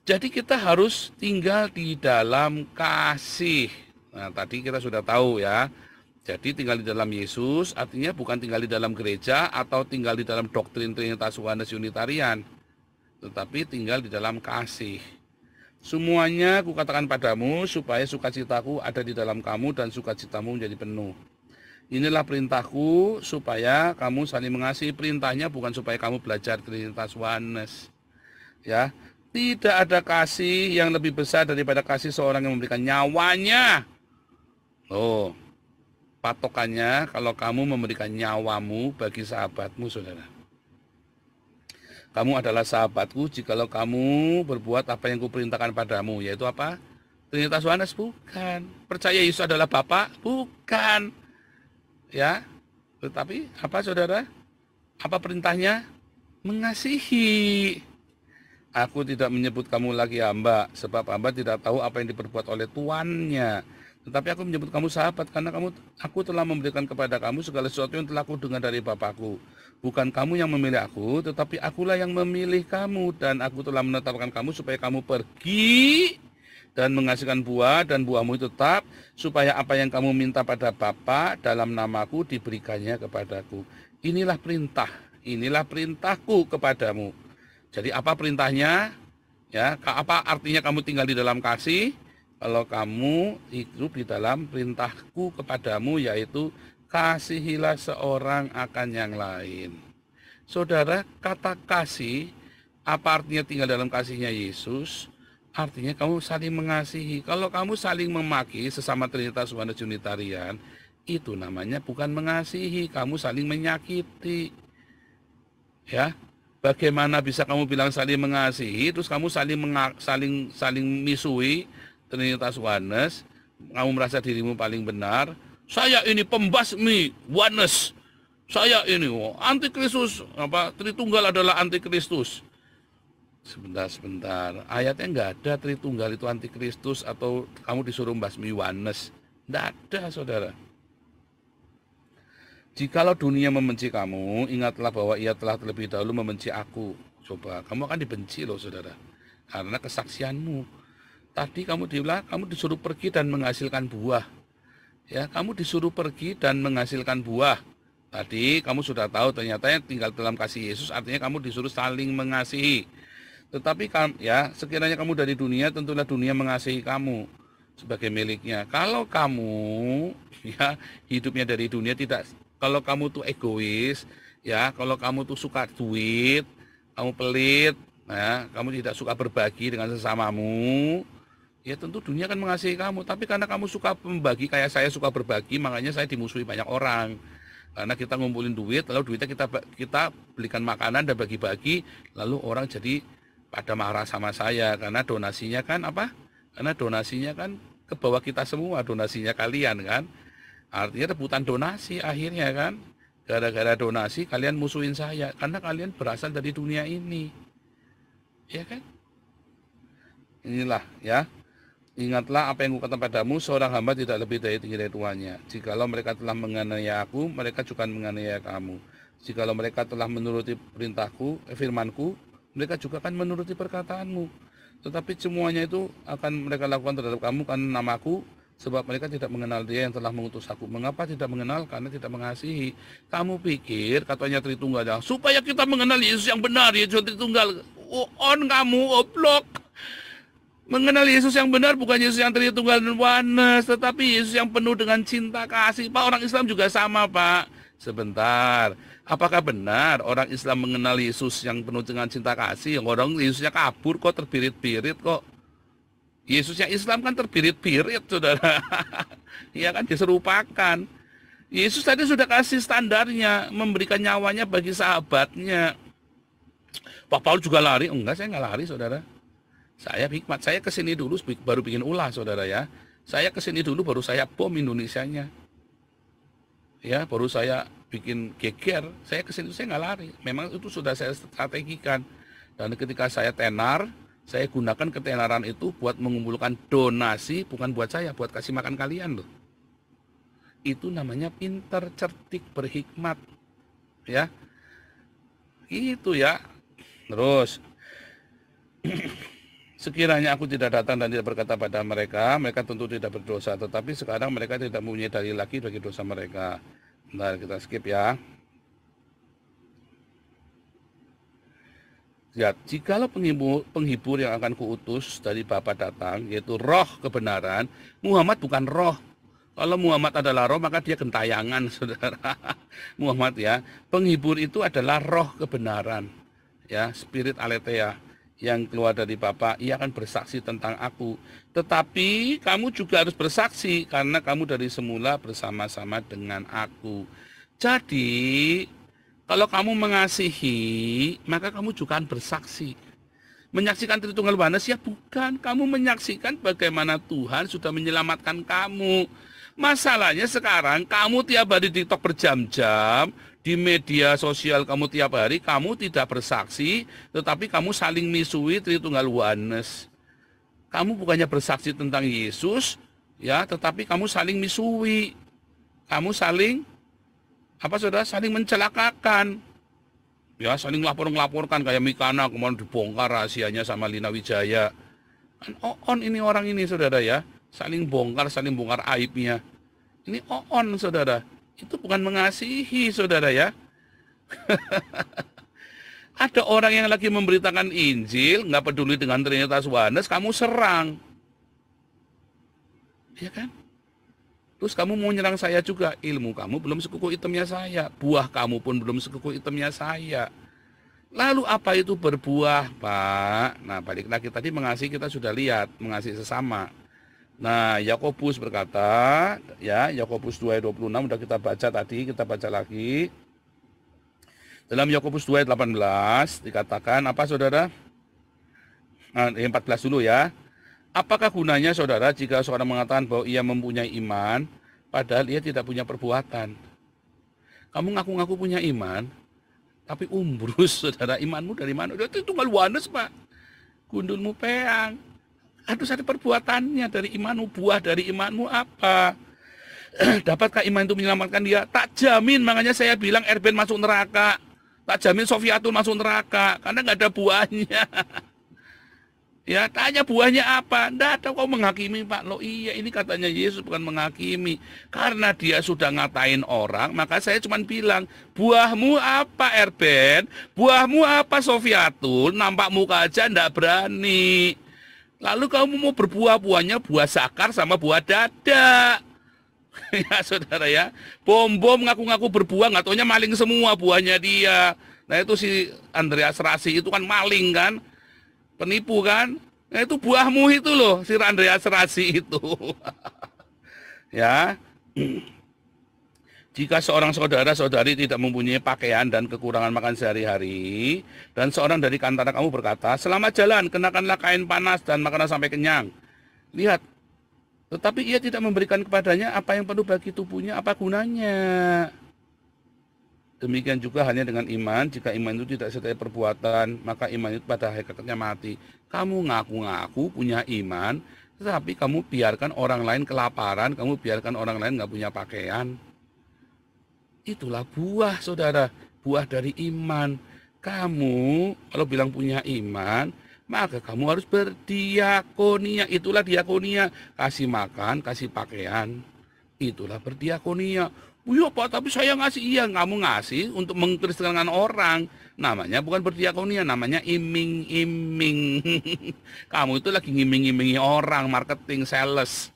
jadi kita harus tinggal di dalam kasih. Nah, tadi kita sudah tahu ya. Jadi tinggal di dalam Yesus artinya bukan tinggal di dalam gereja atau tinggal di dalam doktrin Trinitas Oneness Unitarian, tetapi tinggal di dalam kasih. Semuanya kukatakan padamu supaya sukacitaku ada di dalam kamu dan sukacitamu menjadi penuh. Inilah perintahku supaya kamu saling mengasihi. Perintahnya bukan supaya kamu belajar Trinitas Oneness. Ya, tidak ada kasih yang lebih besar daripada kasih seorang yang memberikan nyawanya. Oh, patokannya kalau kamu memberikan nyawamu bagi sahabatmu, saudara. Kamu adalah sahabatku jikalau kamu berbuat apa yang kuperintahkan padamu, yaitu apa? Trinitas Oneness bukan. Percaya Yesus adalah Bapa bukan. Ya, tetapi apa, saudara? Apa perintahnya? Mengasihi. Aku tidak menyebut kamu lagi hamba, sebab hamba tidak tahu apa yang diperbuat oleh tuannya. Tetapi aku menyebut kamu sahabat, karena aku telah memberikan kepada kamu segala sesuatu yang telah aku dengar dari Bapakku. Bukan kamu yang memilih aku, tetapi akulah yang memilih kamu. Dan aku telah menetapkan kamu supaya kamu pergi dan menghasilkan buah, dan buahmu itu tetap, supaya apa yang kamu minta pada Bapa dalam namaku diberikannya kepadaku. Inilah perintahku kepadamu. Jadi apa perintahnya? Ya, apa artinya kamu tinggal di dalam kasih? Kalau kamu hidup di dalam perintahku kepadamu, yaitu kasihilah seorang akan yang lain. Saudara, kata kasih, apa artinya tinggal dalam kasihnya Yesus? Artinya kamu saling mengasihi. Kalau kamu saling memaki sesama Trinitas Oneness Unitarian, itu namanya bukan mengasihi, kamu saling menyakiti. Ya. Bagaimana bisa kamu bilang saling mengasihi, terus kamu saling misui Trinitas Oneness, kamu merasa dirimu paling benar. Saya ini pembasmi Oneness, saya ini antikristus, Tritunggal adalah antikristus. Sebentar, ayatnya nggak ada Tritunggal itu antikristus atau kamu disuruh membasmi Oneness. Nggak ada, saudara. Jikalau dunia membenci kamu, ingatlah bahwa ia telah terlebih dahulu membenci aku. Coba, kamu akan dibenci loh, saudara. Karena kesaksianmu. Tadi kamu disuruh pergi dan menghasilkan buah. Ya, kamu disuruh pergi dan menghasilkan buah. Tadi kamu sudah tahu ternyata yang tinggal dalam kasih Yesus artinya kamu disuruh saling mengasihi. Tetapi ya, sekiranya kamu dari dunia, tentulah dunia mengasihi kamu sebagai miliknya. Kalau kamu ya hidupnya dari dunia, kalau kamu tuh egois, ya, kalau kamu tuh suka duit, kamu pelit, ya, kamu tidak suka berbagi dengan sesamamu, ya tentu dunia akan mengasihi kamu. Tapi karena kamu suka membagi, kayak saya suka berbagi, makanya saya dimusuhi banyak orang. Karena kita ngumpulin duit, lalu duitnya kita belikan makanan dan bagi-bagi, lalu orang jadi pada marah sama saya. Karena donasinya kan apa? Karena donasinya kan ke bawah kita semua, donasinya kalian kan. Artinya rebutan donasi akhirnya kan. Gara-gara donasi kalian musuhin saya. Karena kalian berasal dari dunia ini. Ya kan? Inilah ya. Ingatlah apa yang kukatakan padamu, seorang hamba tidak lebih tinggi dari tuannya. Jikalau mereka telah menganiaya aku, mereka juga menganiaya kamu. Jikalau mereka telah menuruti perintahku, firmanku, mereka juga akan menuruti perkataanmu. Tetapi semuanya itu akan mereka lakukan terhadap kamu karena namaku, sebab mereka tidak mengenal Dia yang telah mengutus aku. Mengapa tidak mengenal? Karena tidak mengasihi. Kamu pikir katanya Tritunggal, supaya kita mengenal Yesus yang benar, Yesus Tritunggal. Kamu oblok. Mengenal Yesus yang benar bukan Yesus yang Tritunggal dan Oneness, tetapi Yesus yang penuh dengan cinta kasih. Pak, orang Islam juga sama, Pak. Sebentar. Apakah benar orang Islam mengenal Yesus yang penuh dengan cinta kasih? Orang Yesusnya kabur kok, terbirit-birit kok. Yesusnya Islam kan terbirit-birit, saudara. Iya kan, diserupakan. Yesus tadi sudah kasih standarnya, memberikan nyawanya bagi sahabatnya. Pak Paul juga lari? Enggak, saya nggak lari, saudara. Saya kesini dulu baru bikin ulah, saudara ya. Saya kesini dulu baru saya bom Indonesianya. ya baru saya bikin geger, saya kesini saya nggak lari. Memang itu sudah saya strategikan. Dan ketika saya tenar, saya gunakan ketenaran itu buat mengumpulkan donasi, bukan buat saya, buat kasih makan kalian loh. Itu namanya pinter, cerdik, berhikmat, ya. Itu ya. Terus, sekiranya aku tidak datang dan tidak berkata pada mereka, mereka tentu tidak berdosa. Tetapi sekarang mereka tidak mempunyai dalil lagi bagi dosa mereka. Bentar, kita skip ya. Lihat, jikalau penghibur yang akan kuutus dari Bapa datang, yaitu roh kebenaran, Muhammad bukan roh. Kalau Muhammad adalah roh, maka dia gentayangan, saudara. Muhammad ya, penghibur itu adalah roh kebenaran, ya, spirit aletheia yang keluar dari Bapa. Ia akan bersaksi tentang aku. Tetapi kamu juga harus bersaksi karena kamu dari semula bersama-sama dengan aku. Jadi, kalau kamu mengasihi, maka kamu juga akan bersaksi. Menyaksikan Tritunggal Oneness ya bukan. Kamu menyaksikan bagaimana Tuhan sudah menyelamatkan kamu. Masalahnya sekarang kamu tiap hari di TikTok berjam-jam, di media sosial kamu tiap hari, kamu tidak bersaksi, tetapi kamu saling misui Tritunggal Oneness. Kamu bukannya bersaksi tentang Yesus, ya, tetapi kamu saling misui. Kamu saling, apa saudara, saling mencelakakan. Ya, saling laporkan kayak Mikana kemarin dibongkar rahasianya sama Lina Wijaya. Kan on ini orang ini saudara ya, saling bongkar aibnya. Ini on saudara, itu bukan mengasihi saudara ya. Ada orang yang lagi memberitakan Injil, nggak peduli dengan Trinitas Oneness, kamu serang. Ya kan? Terus kamu mau nyerang saya juga, ilmu kamu belum sekuku hitamnya saya, buah kamu pun belum sekuku hitamnya saya. Lalu apa itu berbuah, Pak? Nah, balik lagi tadi mengasihi kita sudah lihat, mengasihi sesama. Nah, Yakobus berkata, ya, Yakobus 2:26 udah kita baca tadi, kita baca lagi. Dalam Yakobus 2:18 dikatakan apa saudara? Nah, 14 dulu ya. Apakah gunanya saudara jika seorang mengatakan bahwa ia mempunyai iman, padahal ia tidak punya perbuatan? Kamu ngaku-ngaku punya iman, tapi umbrus saudara, imanmu dari mana? Itu Tritunggal Oneness Pak, gundulmu peang. Harus ada perbuatannya dari imanmu, buah dari imanmu apa? Dapatkah iman itu menyelamatkan dia? Tak jamin, makanya saya bilang Erben masuk neraka. Tak jamin Sofiatul masuk neraka, karena nggak ada buahnya. Ya, tanya buahnya apa? Nggak ada, kau menghakimi Pak. Loh iya, ini katanya Yesus bukan menghakimi. Karena dia sudah ngatain orang, maka saya cuma bilang, buahmu apa Erben? Buahmu apa Sofiatul? Nampak muka aja nggak berani. Lalu kamu mau berbuah, buahnya buah sakar sama buah dada. Ya saudara ya, bom ngaku-ngaku berbuah, nggak taunya maling semua buahnya dia. Nah itu si Andreas Rasi itu kan maling kan, penipu kan. Nah itu buahmu itu loh, si Andreas Rasi itu. Ya, jika seorang saudara-saudari tidak mempunyai pakaian dan kekurangan makan sehari-hari, dan seorang dari antara kamu berkata, selamat jalan, kenakanlah kain panas dan makanlah sampai kenyang. Lihat, tetapi ia tidak memberikan kepadanya apa yang perlu bagi tubuhnya, apa gunanya? Demikian juga hanya dengan iman, jika iman itu tidak sertai perbuatan, maka iman itu pada hakikatnya mati. Kamu ngaku-ngaku punya iman, tetapi kamu biarkan orang lain kelaparan, kamu biarkan orang lain nggak punya pakaian. Itulah buah, saudara, buah dari iman. Kamu kalau bilang punya iman, maka kamu harus berdiakonia. Itulah diakonia. Kasih makan, kasih pakaian. Itulah berdiakonia. Iya Pak, tapi saya ngasih. Iya, kamu ngasih untuk mengkristenkan orang. Namanya bukan berdiakonia, namanya iming-iming. Kamu itu lagi ngiming-imingi orang, marketing, sales.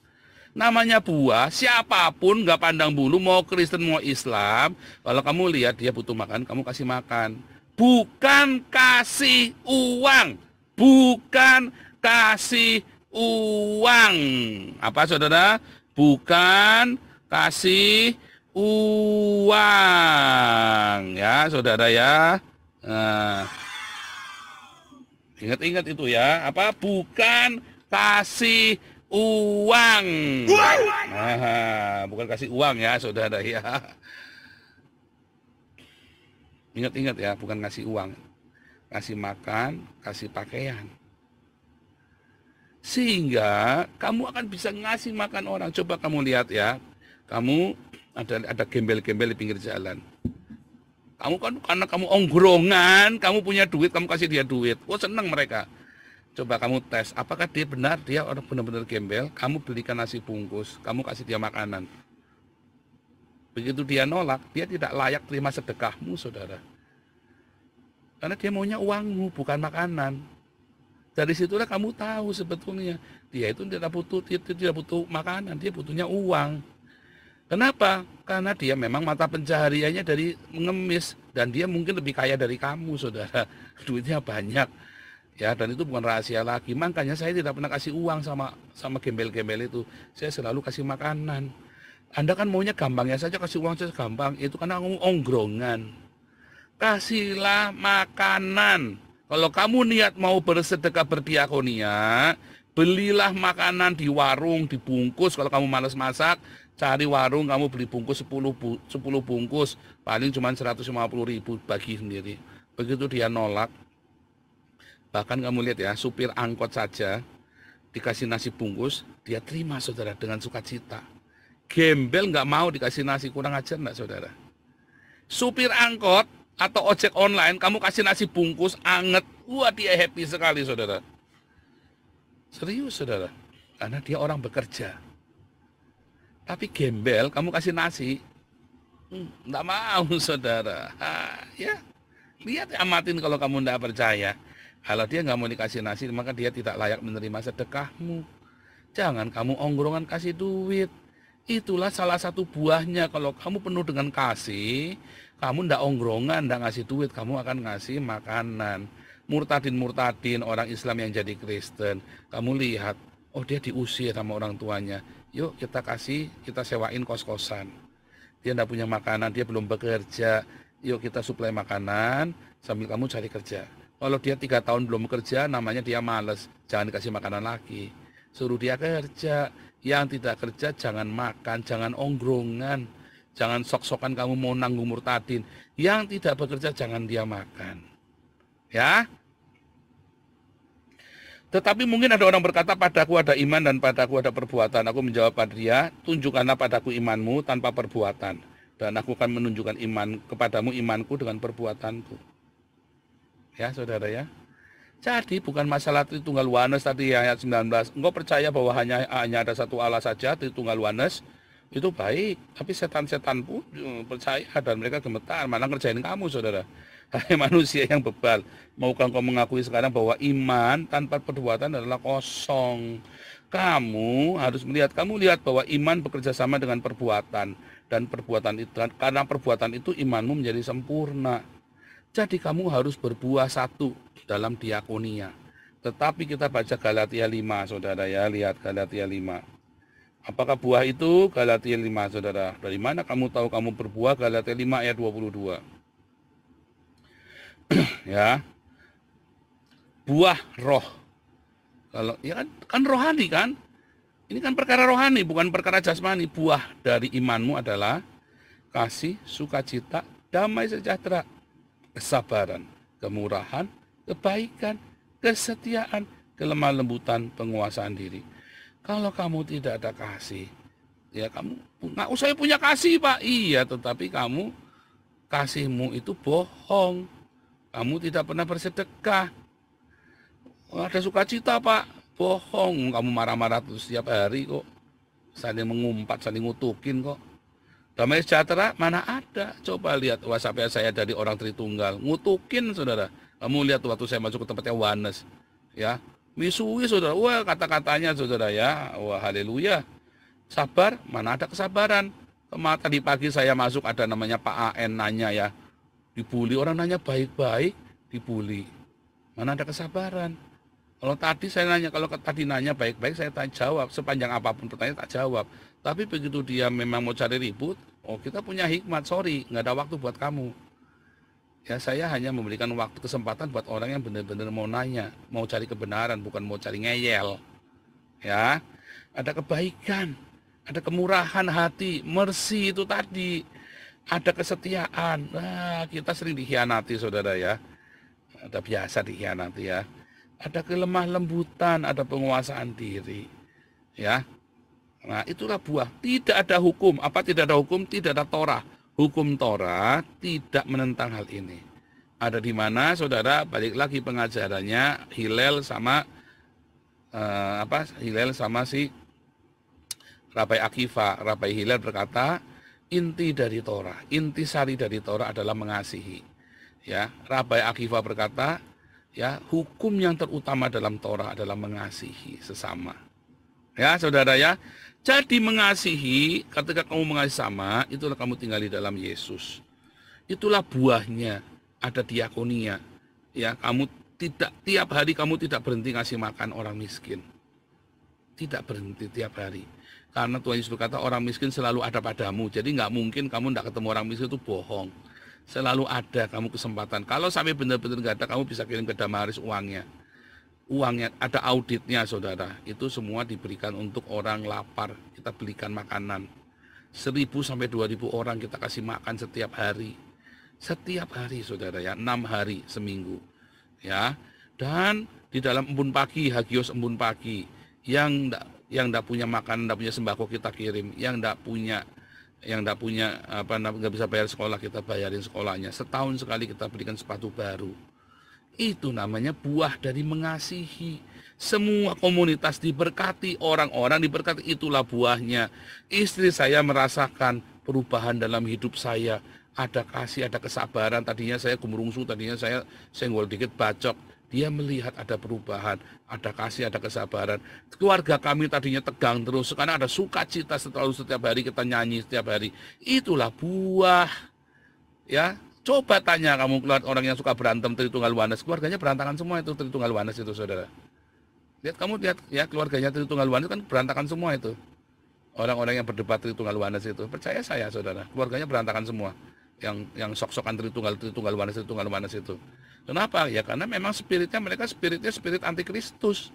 Namanya buah, siapapun nggak pandang bulu, mau Kristen mau Islam, kalau kamu lihat dia butuh makan, kamu kasih makan. Bukan kasih uang. Bukan kasih uang. Apa saudara? Bukan kasih uang. Ya saudara ya. Nah, ingat-ingat itu ya. Apa? Bukan kasih uang. Nah, bukan kasih uang ya, saudara ya. Ingat-ingat ya, bukan kasih uang. Kasih makan, kasih pakaian. Sehingga kamu akan bisa ngasih makan orang. Coba kamu lihat ya, kamu ada gembel-gembel di pinggir jalan. Kamu kan karena kamu ongkrongan, kamu punya duit, kamu kasih dia duit. Oh, senang mereka. Coba kamu tes, apakah dia benar, dia orang benar-benar gembel, kamu belikan nasi bungkus, kamu kasih dia makanan. Begitu dia nolak, dia tidak layak terima sedekahmu, saudara. Karena dia maunya uangmu, bukan makanan. Dari situlah kamu tahu sebetulnya, dia itu tidak butuh makanan, dia butuhnya uang. Kenapa? Karena dia memang mata pencahariannya dari mengemis, dan dia mungkin lebih kaya dari kamu, saudara. Duitnya banyak. Ya, dan itu bukan rahasia lagi. Makanya saya tidak pernah kasih uang sama gembel-gembel itu. Saya selalu kasih makanan. Anda kan maunya gampangnya saja, kasih uang saja gampang. Itu karena kamu ongkrongan. Kasihlah makanan. Kalau kamu niat mau bersedekah berdiakonia, belilah makanan di warung, dibungkus. Kalau kamu malas masak, cari warung, kamu beli bungkus 10 bungkus. Paling cuma 150.000 bagi sendiri. Begitu dia nolak, bahkan kamu lihat ya, supir angkot saja dikasih nasi bungkus, dia terima, saudara, dengan sukacita. Gembel nggak mau dikasih nasi, kurang ajar nggak, saudara? Supir angkot atau ojek online, kamu kasih nasi bungkus anget, wah dia happy sekali, saudara. Serius, saudara, karena dia orang bekerja. Tapi gembel, kamu kasih nasi, nggak mau, saudara. Ya, lihat, amatin kalau kamu nggak percaya. Kalau dia nggak mau dikasih nasi, maka dia tidak layak menerima sedekahmu. Jangan kamu ongkrongan kasih duit. Itulah salah satu buahnya. Kalau kamu penuh dengan kasih, kamu ndak ongkrongan, ndak ngasih duit, kamu akan ngasih makanan. Murtadin-murtadin, orang Islam yang jadi Kristen, kamu lihat, oh dia diusir sama orang tuanya. Yuk kita kasih, kita sewain kos-kosan. Dia ndak punya makanan, dia belum bekerja. Yuk kita suplai makanan, sambil kamu cari kerja. Kalau dia 3 tahun belum bekerja, namanya dia males. Jangan dikasih makanan lagi. Suruh dia kerja. Yang tidak kerja jangan makan, jangan ongkrongan. Jangan sok-sokan kamu mau nanggung murtadin. Yang tidak bekerja jangan dia makan. Ya. Tetapi mungkin ada orang berkata, padaku ada iman dan padaku ada perbuatan. Aku menjawab pada dia, tunjukkanlah padaku imanmu tanpa perbuatan. Dan aku akan menunjukkan kepadamu imanku dengan perbuatanku. Ya, saudara ya. Jadi bukan masalah Tritunggal Oneness tadi ayat 19. Engkau percaya bahwa hanya ada satu Allah saja, Tritunggal Oneness, itu baik. Tapi setan-setan pun percaya dan mereka gemetar. Malah ngerjain kamu, saudara. Hai manusia yang bebal. Maukah engkau mengakui sekarang bahwa iman tanpa perbuatan adalah kosong? Kamu harus kamu lihat bahwa iman bekerja sama dengan perbuatan. Dan perbuatan itu, karena perbuatan itu imanmu menjadi sempurna. Jadi kamu harus berbuah satu dalam diakonia. Tetapi kita baca Galatia 5, saudara ya. Lihat Galatia 5. Apakah buah itu? Galatia 5, saudara. Dari mana kamu tahu kamu berbuah? Galatia 5 ayat 22. Ya. Buah roh. Kalau ya kan rohani kan? Ini kan perkara rohani, bukan perkara jasmani. Buah dari imanmu adalah kasih, sukacita, damai sejahtera, kesabaran, kemurahan, kebaikan, kesetiaan, kelemah lembutan, penguasaan diri. Kalau kamu tidak ada kasih, ya kamu nggak usah punya kasih, Pak. Iya, tetapi kamu kasihmu itu bohong. Kamu tidak pernah bersedekah. Ada sukacita, Pak. Bohong. Kamu marah-marah terus setiap hari kok. Saling mengumpat, saling ngutukin kok. Damai sejahtera mana ada? Coba lihat WhatsApp saya dari orang Tritunggal, ngutukin, saudara. Kamu lihat waktu saya masuk ke tempatnya Oneness, ya, misui, saudara. Wah, kata-katanya, saudara ya. Wah, haleluya. Sabar, mana ada kesabaran? Tadi pagi saya masuk, ada namanya Pak AN nanya ya, dibully, orang nanya baik-baik, dibully. Mana ada kesabaran? Kalau tadi saya nanya, kalau tadi nanya baik-baik, saya jawab. Sepanjang apapun pertanyaan tak jawab. Tapi begitu dia memang mau cari ribut, oh kita punya hikmat, sorry, nggak ada waktu buat kamu. Ya saya hanya memberikan waktu kesempatan buat orang yang benar-benar mau nanya, mau cari kebenaran, bukan mau cari ngeyel. Ya, ada kebaikan, ada kemurahan hati, mercy itu tadi, ada kesetiaan. Nah, kita sering dikhianati, saudara ya. Ada biasa dikhianati ya. Ada kelemah lembutan, ada penguasaan diri. Ya. Nah, itulah buah. Tidak ada hukum. Apa tidak ada hukum? Tidak ada Torah. Hukum Torah tidak menentang hal ini. Ada di mana, saudara? Balik lagi pengajarannya Hillel sama Hillel sama si Rabai Akiva. Rabai Hillel berkata, inti dari Torah, intisari dari Torah adalah mengasihi. Ya, Rabai Akiva berkata, ya, hukum yang terutama dalam Torah adalah mengasihi sesama. Ya, saudara ya. Jadi mengasihi, ketika kamu mengasihi sama, itulah kamu tinggal di dalam Yesus. Itulah buahnya, ada diakonia. Ya, kamu tidak tiap hari kamu tidak berhenti ngasih makan orang miskin. Tidak berhenti tiap hari. Karena Tuhan Yesus berkata orang miskin selalu ada padamu. Jadi nggak mungkin kamu tidak ketemu orang miskin itu bohong. Selalu ada kamu kesempatan. Kalau sampai benar-benar nggak ada, kamu bisa kirim ke Damaris uangnya. Uangnya ada auditnya, saudara. Itu semua diberikan untuk orang lapar. Kita belikan makanan. 1.000 sampai 2.000 orang kita kasih makan setiap hari. Setiap hari, saudara ya. 6 hari seminggu. Ya. Dan di dalam embun pagi, Hagios embun pagi, yang enggak punya makan, enggak punya sembako kita kirim. Yang enggak punya nggak bisa bayar sekolah, kita bayarin sekolahnya. Setahun sekali kita berikan sepatu baru. Itu namanya buah dari mengasihi. Semua komunitas diberkati, orang-orang diberkati, itulah buahnya. Istri saya merasakan perubahan dalam hidup saya. Ada kasih, ada kesabaran. Tadinya saya gemerungsu, tadinya saya senggol dikit bacok. Dia melihat ada perubahan, ada kasih, ada kesabaran. Keluarga kami tadinya tegang terus, sekarang ada sukacita setiap hari kita nyanyi setiap hari. Itulah buah. Ya, coba tanya kamu orang yang suka berantem Tritunggal Wanes, keluarganya berantakan semua itu Tritunggal Wanes itu, saudara. Lihat ya, keluarganya Tritunggal Wanes kan berantakan semua itu. Orang-orang yang berdebat Tritunggal Wanes itu, percaya saya, saudara, keluarganya berantakan semua. Yang sok-sokan Tritunggal Wanes itu. Kenapa? Ya karena memang mereka spirit antikristus.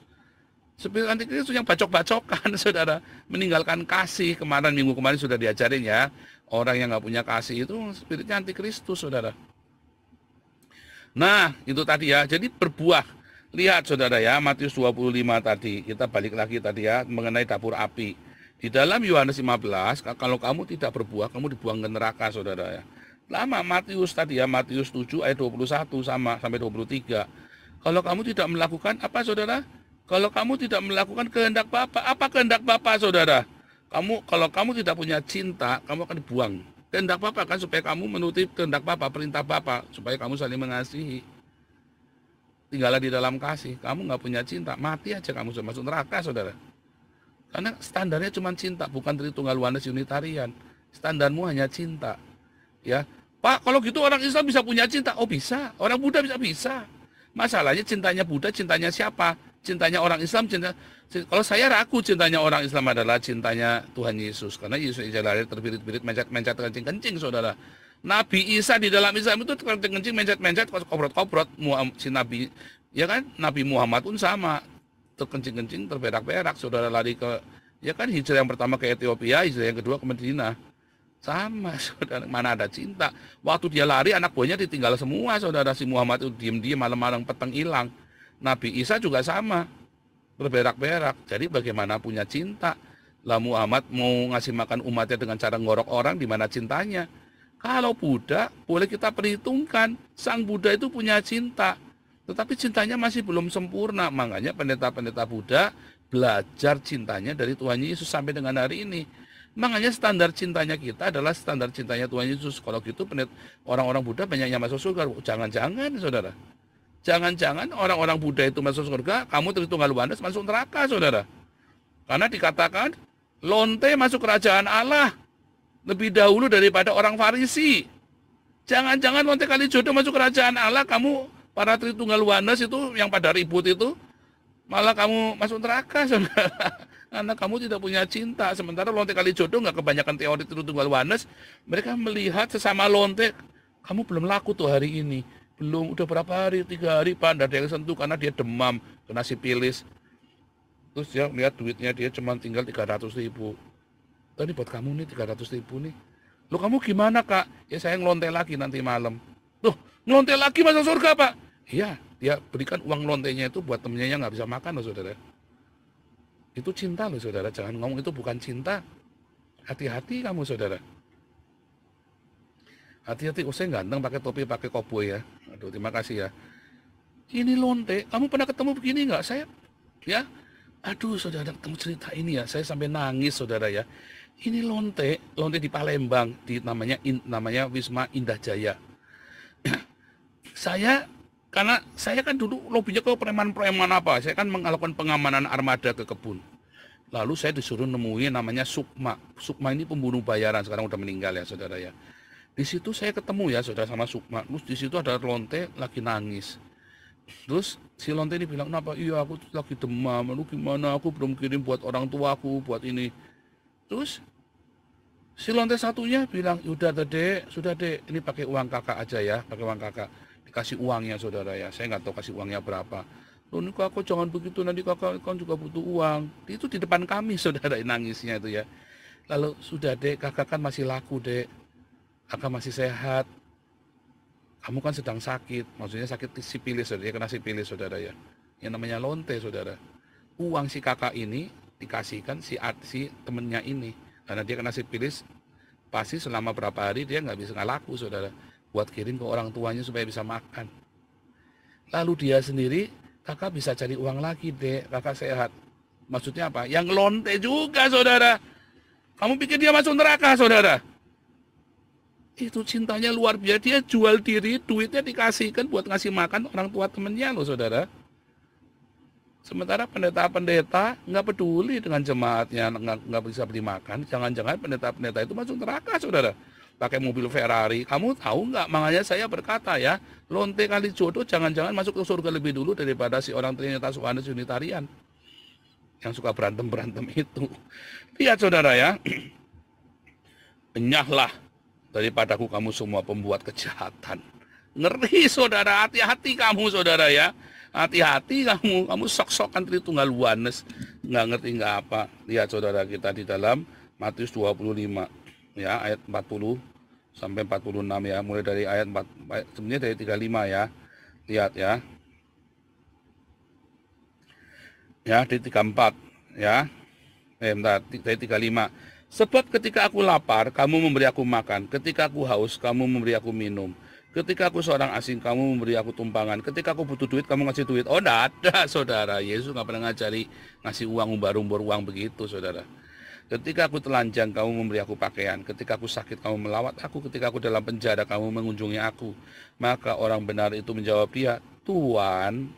Spirit antikristus yang bacok-bacokan, saudara. Meninggalkan kasih. Minggu kemarin sudah diajarin ya. Orang yang nggak punya kasih itu spiritnya antikristus, saudara. Nah, itu tadi ya. Jadi berbuah. Lihat, saudara ya, Matius 25 tadi. Kita balik lagi tadi ya, mengenai dapur api. Di dalam Yohanes 15, kalau kamu tidak berbuah, kamu dibuang ke neraka, saudara ya. Lama Matius tadi ya, Matius 7 ayat 21 sampai 23. Kalau kamu tidak melakukan apa, saudara? Kalau kamu tidak melakukan kehendak Bapa, apa kehendak Bapa, saudara? Kalau kamu tidak punya cinta, kamu akan dibuang. Kehendak Bapa kan supaya kamu menuruti kehendak Bapa, perintah Bapa, supaya kamu saling mengasihi. Tinggallah di dalam kasih. Kamu nggak punya cinta, mati aja kamu sudah masuk neraka, saudara. Karena standarnya cuma cinta, bukan Tritunggal Wanes Unitarian. Standarmu hanya cinta. Ya, Pak, kalau gitu orang Islam bisa punya cinta? Oh bisa, orang Buddha bisa. Masalahnya cintanya Buddha, cintanya siapa? Cintanya orang Islam, kalau saya ragu cintanya orang Islam adalah cintanya Tuhan Yesus. Karena Yesus lahir terbirit-birit, mencet-mencet, kencing-kencing, saudara. Nabi Isa di dalam Islam itu kencing-kencing, mencet-mencet, kobrot-kobrot. Si Nabi, ya kan? Nabi Muhammad pun sama. Terkencing-kencing, terberak-berak, saudara lari ke, ya kan, hijrah yang pertama ke Ethiopia, hijrah yang kedua ke Madinah. Sama, saudara, mana ada cinta. Waktu dia lari, anak buahnya ditinggal semua, saudara. Si Muhammad itu diem-diem, malam-malam peteng hilang. Nabi Isa juga sama, berberak-berak. Jadi bagaimana punya cinta? Lah Muhammad mau ngasih makan umatnya dengan cara ngorok orang, di mana cintanya? Kalau Buddha, boleh kita perhitungkan, Sang Buddha itu punya cinta. Tetapi cintanya masih belum sempurna. Makanya pendeta-pendeta Buddha belajar cintanya dari Tuhan Yesus sampai dengan hari ini. Makanya standar cintanya kita adalah standar cintanya Tuhan Yesus. Kalau gitu orang-orang Buddha banyak yang masuk surga. Jangan-jangan, saudara. Jangan-jangan orang-orang Buddha itu masuk surga, kamu Tritunggal Wanes masuk neraka, saudara. Karena dikatakan, lonte masuk kerajaan Allah lebih dahulu daripada orang Farisi. Jangan-jangan lonte Kalijodo masuk kerajaan Allah, kamu para Tritunggal Wanes itu yang pada ribut itu, malah kamu masuk neraka, saudara. Karena kamu tidak punya cinta. Sementara lonte Kalijodo nggak kebanyakan teori Tritunggal Wanes. Mereka melihat sesama lonte, kamu belum laku tuh hari ini. Belum, udah berapa hari, 3 hari, Pak, tidak ada yang sentuh karena dia demam, kena sipilis. Terus dia lihat duitnya dia cuma tinggal 300.000. Tadi buat kamu nih 300.000 nih. Loh kamu gimana kak? Ya saya ngelonte lagi nanti malam. Loh ngelonte lagi masuk surga pak? Iya, dia berikan uang lontenya itu buat temennya yang nggak bisa makan loh saudara. Itu cinta loh saudara, jangan ngomong itu bukan cinta. Hati-hati kamu saudara. Hati-hati, oh saya ganteng pakai topi pakai koboi ya. Aduh terima kasih ya. Ini lonte, kamu pernah ketemu begini nggak? Saya ya, aduh saudara ketemu cerita ini ya, saya sampai nangis saudara ya. Ini lonte di Palembang, namanya Wisma Indah Jaya. Karena saya kan dulu lobinya ke preman-preman apa, saya kan melakukan pengamanan armada ke kebun. Lalu saya disuruh nemuin namanya Sukma. Sukma ini pembunuh bayaran, sekarang udah meninggal ya saudara ya. Di situ saya ketemu ya saudara sama Sukma. Terus di situ ada lonte lagi nangis. Terus si lonte ini bilang, kenapa? Iya aku lagi demam, lu gimana? Aku belum kirim buat orang tuaku, buat ini. Terus si lonte satunya bilang, sudah dek, ini pakai uang kakak aja ya, pakai uang kakak. Dikasih uangnya saudara ya, saya nggak tahu kasih uangnya berapa. Loh ini kakak jangan begitu, nanti kakak kan juga butuh uang. Itu di depan kami saudara nangisnya itu ya. Lalu sudah dek, kakak kan masih laku dek, kakak masih sehat. Kamu kan sedang sakit, maksudnya sakit sipilis saudara, dia kena sipilis saudara ya. Yang namanya lonte saudara. Uang si kakak ini dikasihkan si temennya ini. Karena dia kena sipilis, pasti selama berapa hari dia nggak laku saudara. Buat kirim ke orang tuanya supaya bisa makan. Lalu dia sendiri, kakak bisa cari uang lagi dek, kakak sehat. Maksudnya apa? Yang lonte juga saudara. Kamu pikir dia masuk neraka saudara? Itu cintanya luar biasa, dia jual diri, duitnya dikasihkan buat ngasih makan orang tua temennya loh saudara. Sementara pendeta-pendeta nggak peduli dengan jemaatnya, nggak bisa beli makan. Jangan-jangan pendeta-pendeta itu masuk neraka saudara. Pakai mobil Ferrari, kamu tahu nggak? Makanya saya berkata ya, lonte kali jodoh jangan-jangan masuk ke surga lebih dulu daripada si orang Trinitas Yohanes Unitarian yang suka berantem itu. Lihat saudara ya, enyahlah daripadaku kamu semua pembuat kejahatan. Ngeri saudara, hati-hati kamu saudara ya, hati-hati kamu sok-sokan Tritunggal Yohanes, nggak ngerti nggak apa. Lihat saudara kita di dalam Matius 25. Ya, ayat 40 sampai 46 ya, mulai dari ayat 4, sebenarnya dari 35 ya. Lihat ya. Ya, di 34 ya. Dari 35. Sebab ketika aku lapar, kamu memberi aku makan. Ketika aku haus, kamu memberi aku minum. Ketika aku seorang asing, kamu memberi aku tumpangan. Ketika aku butuh duit, kamu ngasih duit. Oh, enggak ada, saudara. Yesus nggak pernah ngajari ngasih uang, umbar-umbar uang begitu, saudara. Ketika aku telanjang, kamu memberi aku pakaian. Ketika aku sakit, kamu melawat aku. Ketika aku dalam penjara, kamu mengunjungi aku. Maka orang benar itu menjawab dia, Tuan,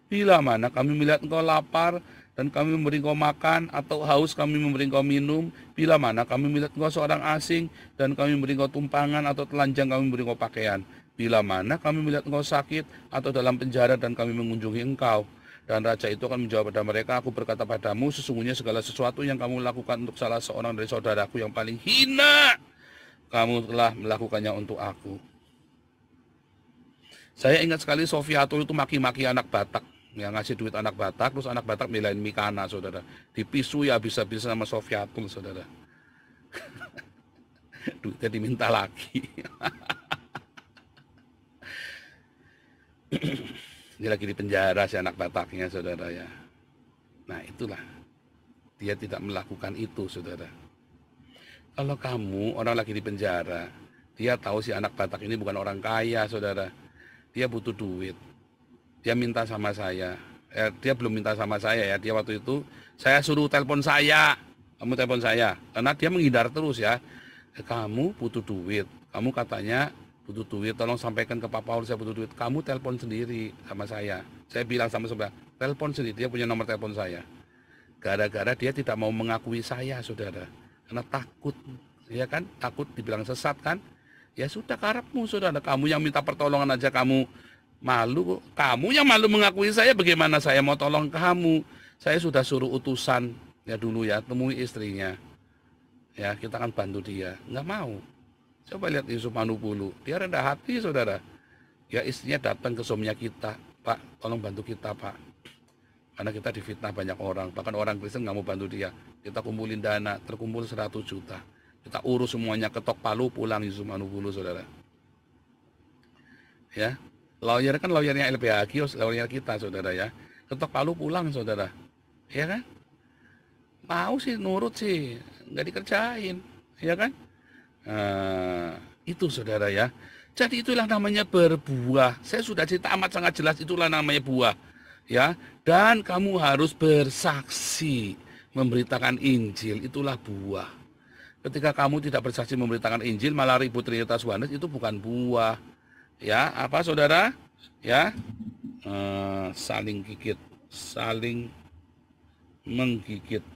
bila mana kami melihat engkau lapar dan kami memberi engkau makan, atau haus kami memberi engkau minum? Bila mana kami melihat engkau seorang asing dan kami memberi engkau tumpangan, atau telanjang kami memberi engkau pakaian? Bila mana kami melihat engkau sakit atau dalam penjara dan kami mengunjungi engkau? Dan raja itu akan menjawab pada mereka, aku berkata padamu, sesungguhnya segala sesuatu yang kamu lakukan untuk salah seorang dari saudaraku yang paling hina, kamu telah melakukannya untuk aku. Saya ingat sekali Sofiato itu maki-maki anak Batak, yang ngasih duit anak Batak, terus anak Batak belain Mikana, saudara. Dipisui habis-habisan sama Sofiato, saudara. Duitnya diminta lagi. Dia lagi di penjara si anak Bataknya saudara ya. Nah itulah, dia tidak melakukan itu saudara. Kalau kamu orang lagi di penjara, dia tahu si anak Batak ini bukan orang kaya saudara. Dia butuh duit, dia minta sama saya. Dia belum minta sama saya ya, dia waktu itu saya suruh telepon saya. Kamu telepon saya, karena dia menghindar terus ya. Kamu butuh duit, kamu katanya butuh duit, tolong sampaikan ke Pak Paul saya butuh duit. Kamu telepon sendiri sama saya. Saya bilang sama sebelah, telepon sendiri, dia punya nomor telepon saya. Gara-gara dia tidak mau mengakui saya, saudara. Karena takut, ya kan? Takut dibilang sesat kan? Ya sudah karepmu, saudara. Kamu yang minta pertolongan aja kamu malu. Kamu yang malu mengakui saya, bagaimana saya mau tolong kamu? Saya sudah suruh utusan, ya dulu ya, temui istrinya. Ya, kita akan bantu dia. Nggak mau. Coba lihat Yusuf Manupulu, dia rendah hati saudara. Ya istrinya datang ke suaminya kita, Pak, tolong bantu kita Pak. Karena kita difitnah banyak orang, bahkan orang Kristen nggak mau bantu dia. Kita kumpulin dana, terkumpul 100 juta. Kita urus semuanya, ketok palu, pulang Yusuf Manubulu, saudara. Ya, lawyer kan lawyernya LBH Kios, lawyer kita, saudara ya. Ketok palu, pulang, saudara. Ya kan? Mau sih, nurut sih, nggak dikerjain, ya kan? Nah, itu saudara ya. Jadi itulah namanya berbuah. Saya sudah cerita amat sangat jelas, itulah namanya buah. Ya, dan kamu harus bersaksi memberitakan Injil, itulah buah. Ketika kamu tidak bersaksi memberitakan Injil malah ribut Trinitas Oneness, itu bukan buah. Ya, apa saudara? Ya, saling gigit, saling menggigit.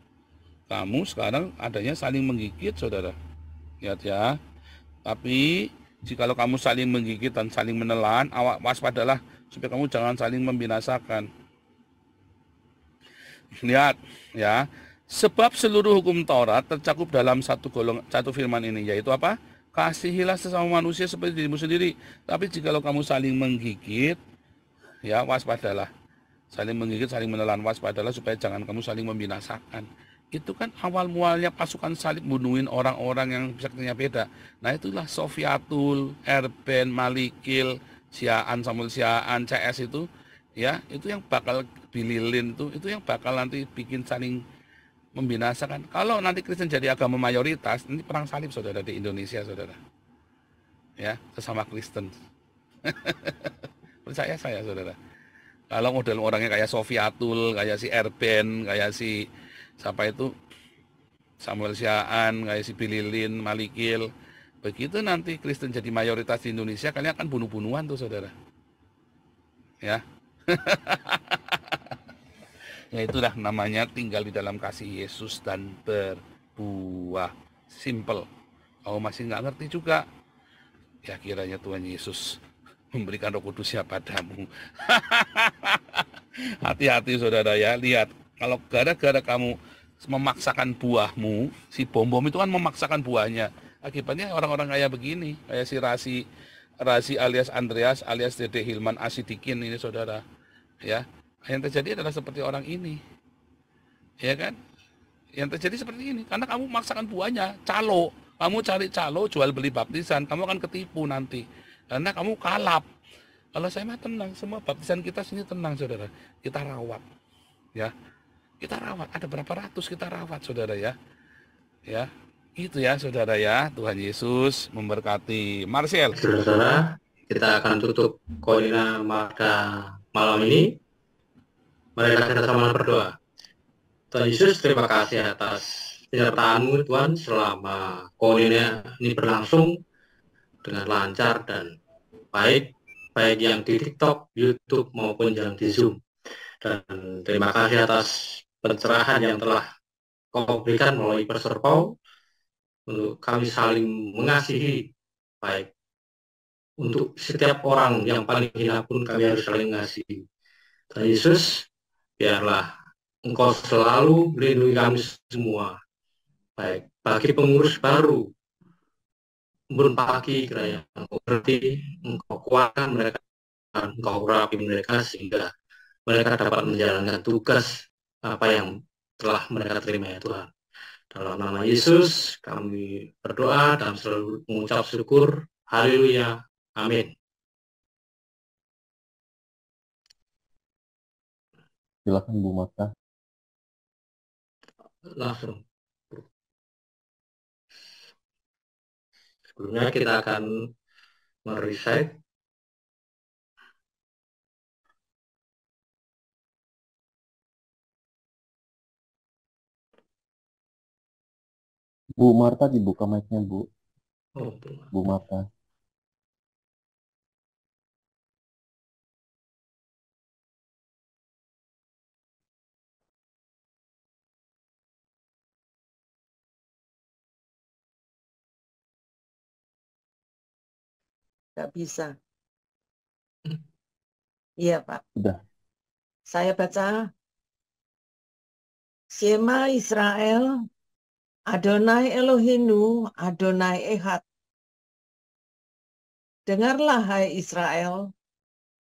Kamu sekarang adanya saling menggigit, saudara. Lihat ya. Tapi jikalau kamu saling menggigit dan saling menelan, waspadalah supaya kamu jangan saling membinasakan. Lihat ya. Sebab seluruh hukum Taurat tercakup dalam satu firman ini, yaitu apa? Kasihilah sesama manusia seperti dirimu sendiri. Tapi jikalau kamu saling menggigit, ya waspadalah. Saling menggigit, saling menelan, waspadalah supaya jangan kamu saling membinasakan. Itu kan awal mualnya pasukan salib bunuhin orang-orang yang saktinya beda. Nah itulah Sofiatul, Erben, Malikil, Siaan, Samuel Siaan, CS itu, ya itu yang bakal Bililin itu yang bakal nanti bikin saling membinasakan. Kalau nanti Kristen jadi agama mayoritas, ini perang salib saudara di Indonesia saudara. Ya, sesama Kristen. Percaya saya saudara. Kalau model orangnya kayak Sofiatul, kayak si Erben, kayak si siapa itu Samuel Siaan, kayak si Bililin, Malikil, begitu nanti Kristen jadi mayoritas di Indonesia, kalian akan bunuh-bunuhan tuh saudara. Ya. Ya itulah namanya tinggal di dalam kasih Yesus dan berbuah. Simple. Kalau masih nggak ngerti juga, ya kiranya Tuhan Yesus memberikan Roh Kudusnya padamu. Hati-hati saudara ya, lihat. Kalau gara-gara kamu memaksakan buahmu, si bom-bom itu kan memaksakan buahnya. Akibatnya orang-orang kayak begini, kayak si Rasi alias Andreas alias Dede Hilman Asidikin ini saudara. Ya, yang terjadi adalah seperti orang ini, ya kan? Yang terjadi seperti ini, karena kamu memaksakan buahnya, calo. Kamu cari calo, jual beli baptisan, kamu akan ketipu nanti. Karena kamu kalap. Kalau saya mah tenang, semua baptisan kita sini tenang, saudara. Kita rawat, ya. Kita rawat, ada berapa ratus kita rawat, saudara ya. Ya, itu ya, saudara ya. Tuhan Yesus memberkati. Marcel. Saudara, kita akan tutup koordina pada malam ini. Mari kita sama berdoa. Tuhan Yesus, terima kasih atas penyertaan-Mu Tuhan selama koordina ini berlangsung dengan lancar dan baik yang di TikTok, YouTube maupun yang di Zoom. Dan terima kasih atas pencerahan yang telah Kau berikan melalui Pastor Paul untuk kami saling mengasihi, baik untuk setiap orang yang paling hina pun kami harus saling mengasihi. Tuhan Yesus, biarlah Engkau selalu melindungi kami semua, baik bagi pengurus baru, embun pagi, kiranya Engkau berarti, Engkau kuatkan mereka, dan Engkau urapi mereka sehingga mereka dapat menjalankan tugas apa yang telah mereka terima ya Tuhan. Dalam nama Yesus kami berdoa dan selalu mengucap syukur. Haleluya. Amin. Silakan Bu Marta. Langsung. Sebelumnya kita akan mereset. Bu Marta dibuka mic-nya Bu. Oh, Bu Marta. Nggak bisa. Iya, Pak. Udah. Saya baca. Shema Israel, Adonai Elohinu, Adonai Ehad. Dengarlah hai Israel,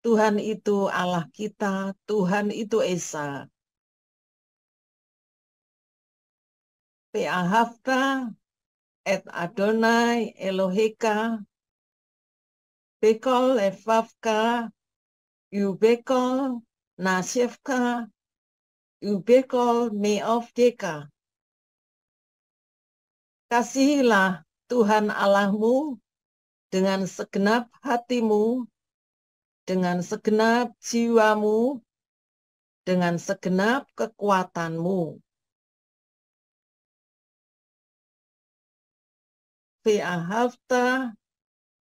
Tuhan itu Allah kita, Tuhan itu Esa. Ve'ahavta et Adonai Eloheka bekol levavka ubekol nasifka ubekol meovdeka. Kasihilah Tuhan Allahmu dengan segenap hatimu, dengan segenap jiwamu, dengan segenap kekuatanmu. Ve'ahavta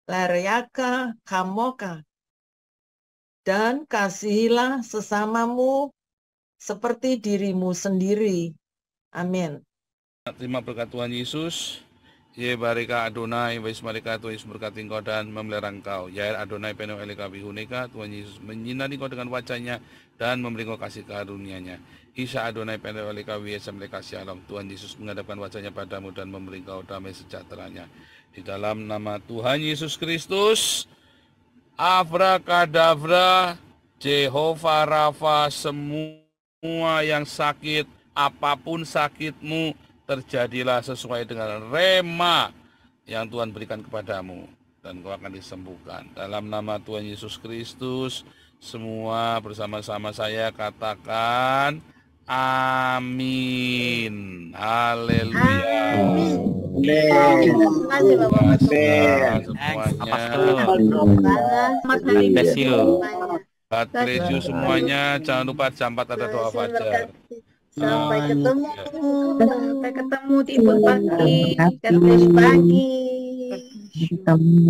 lareaka kamoka, dan kasihilah sesamamu seperti dirimu sendiri. Amin. Terima berkat Tuhan Yesus. Ye barika Adonai, Wais barika Tuhan Yesus berkati engkau dan memelihara engkau. Yair Adonai peno eleka bihuneka, Tuhan Yesus menyinari engkau dengan wajahnya dan memberi engkau kasih karunia-Nya. Isa Adonai peno eleka wiesa meleka shalom. Tuhan Yesus menghadapkan wajahnya padamu dan memberi engkau damai sejahtera-Nya. Di dalam nama Tuhan Yesus Kristus, Abrakadabra, Jehovah Rafa, semua yang sakit, apapun sakitmu, terjadilah sesuai dengan rema yang Tuhan berikan kepadamu, dan kau akan disembuhkan. Dalam nama Tuhan Yesus Kristus, semua bersama-sama saya katakan amin. Haleluya. Terima kasih Bapak. Semuanya. Bless you. God bless you semuanya. Jangan lupa jam 4 ada doa fajar. Sampai ketemu. Sampai ketemu di Ibu pagi. God bless pagi.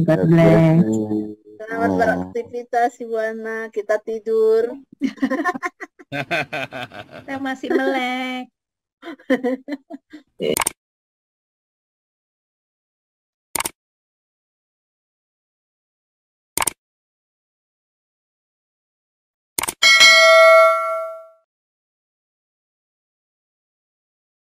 God bless. Selamat beraktivitas Iwana. Kita tidur. Kita masih melek.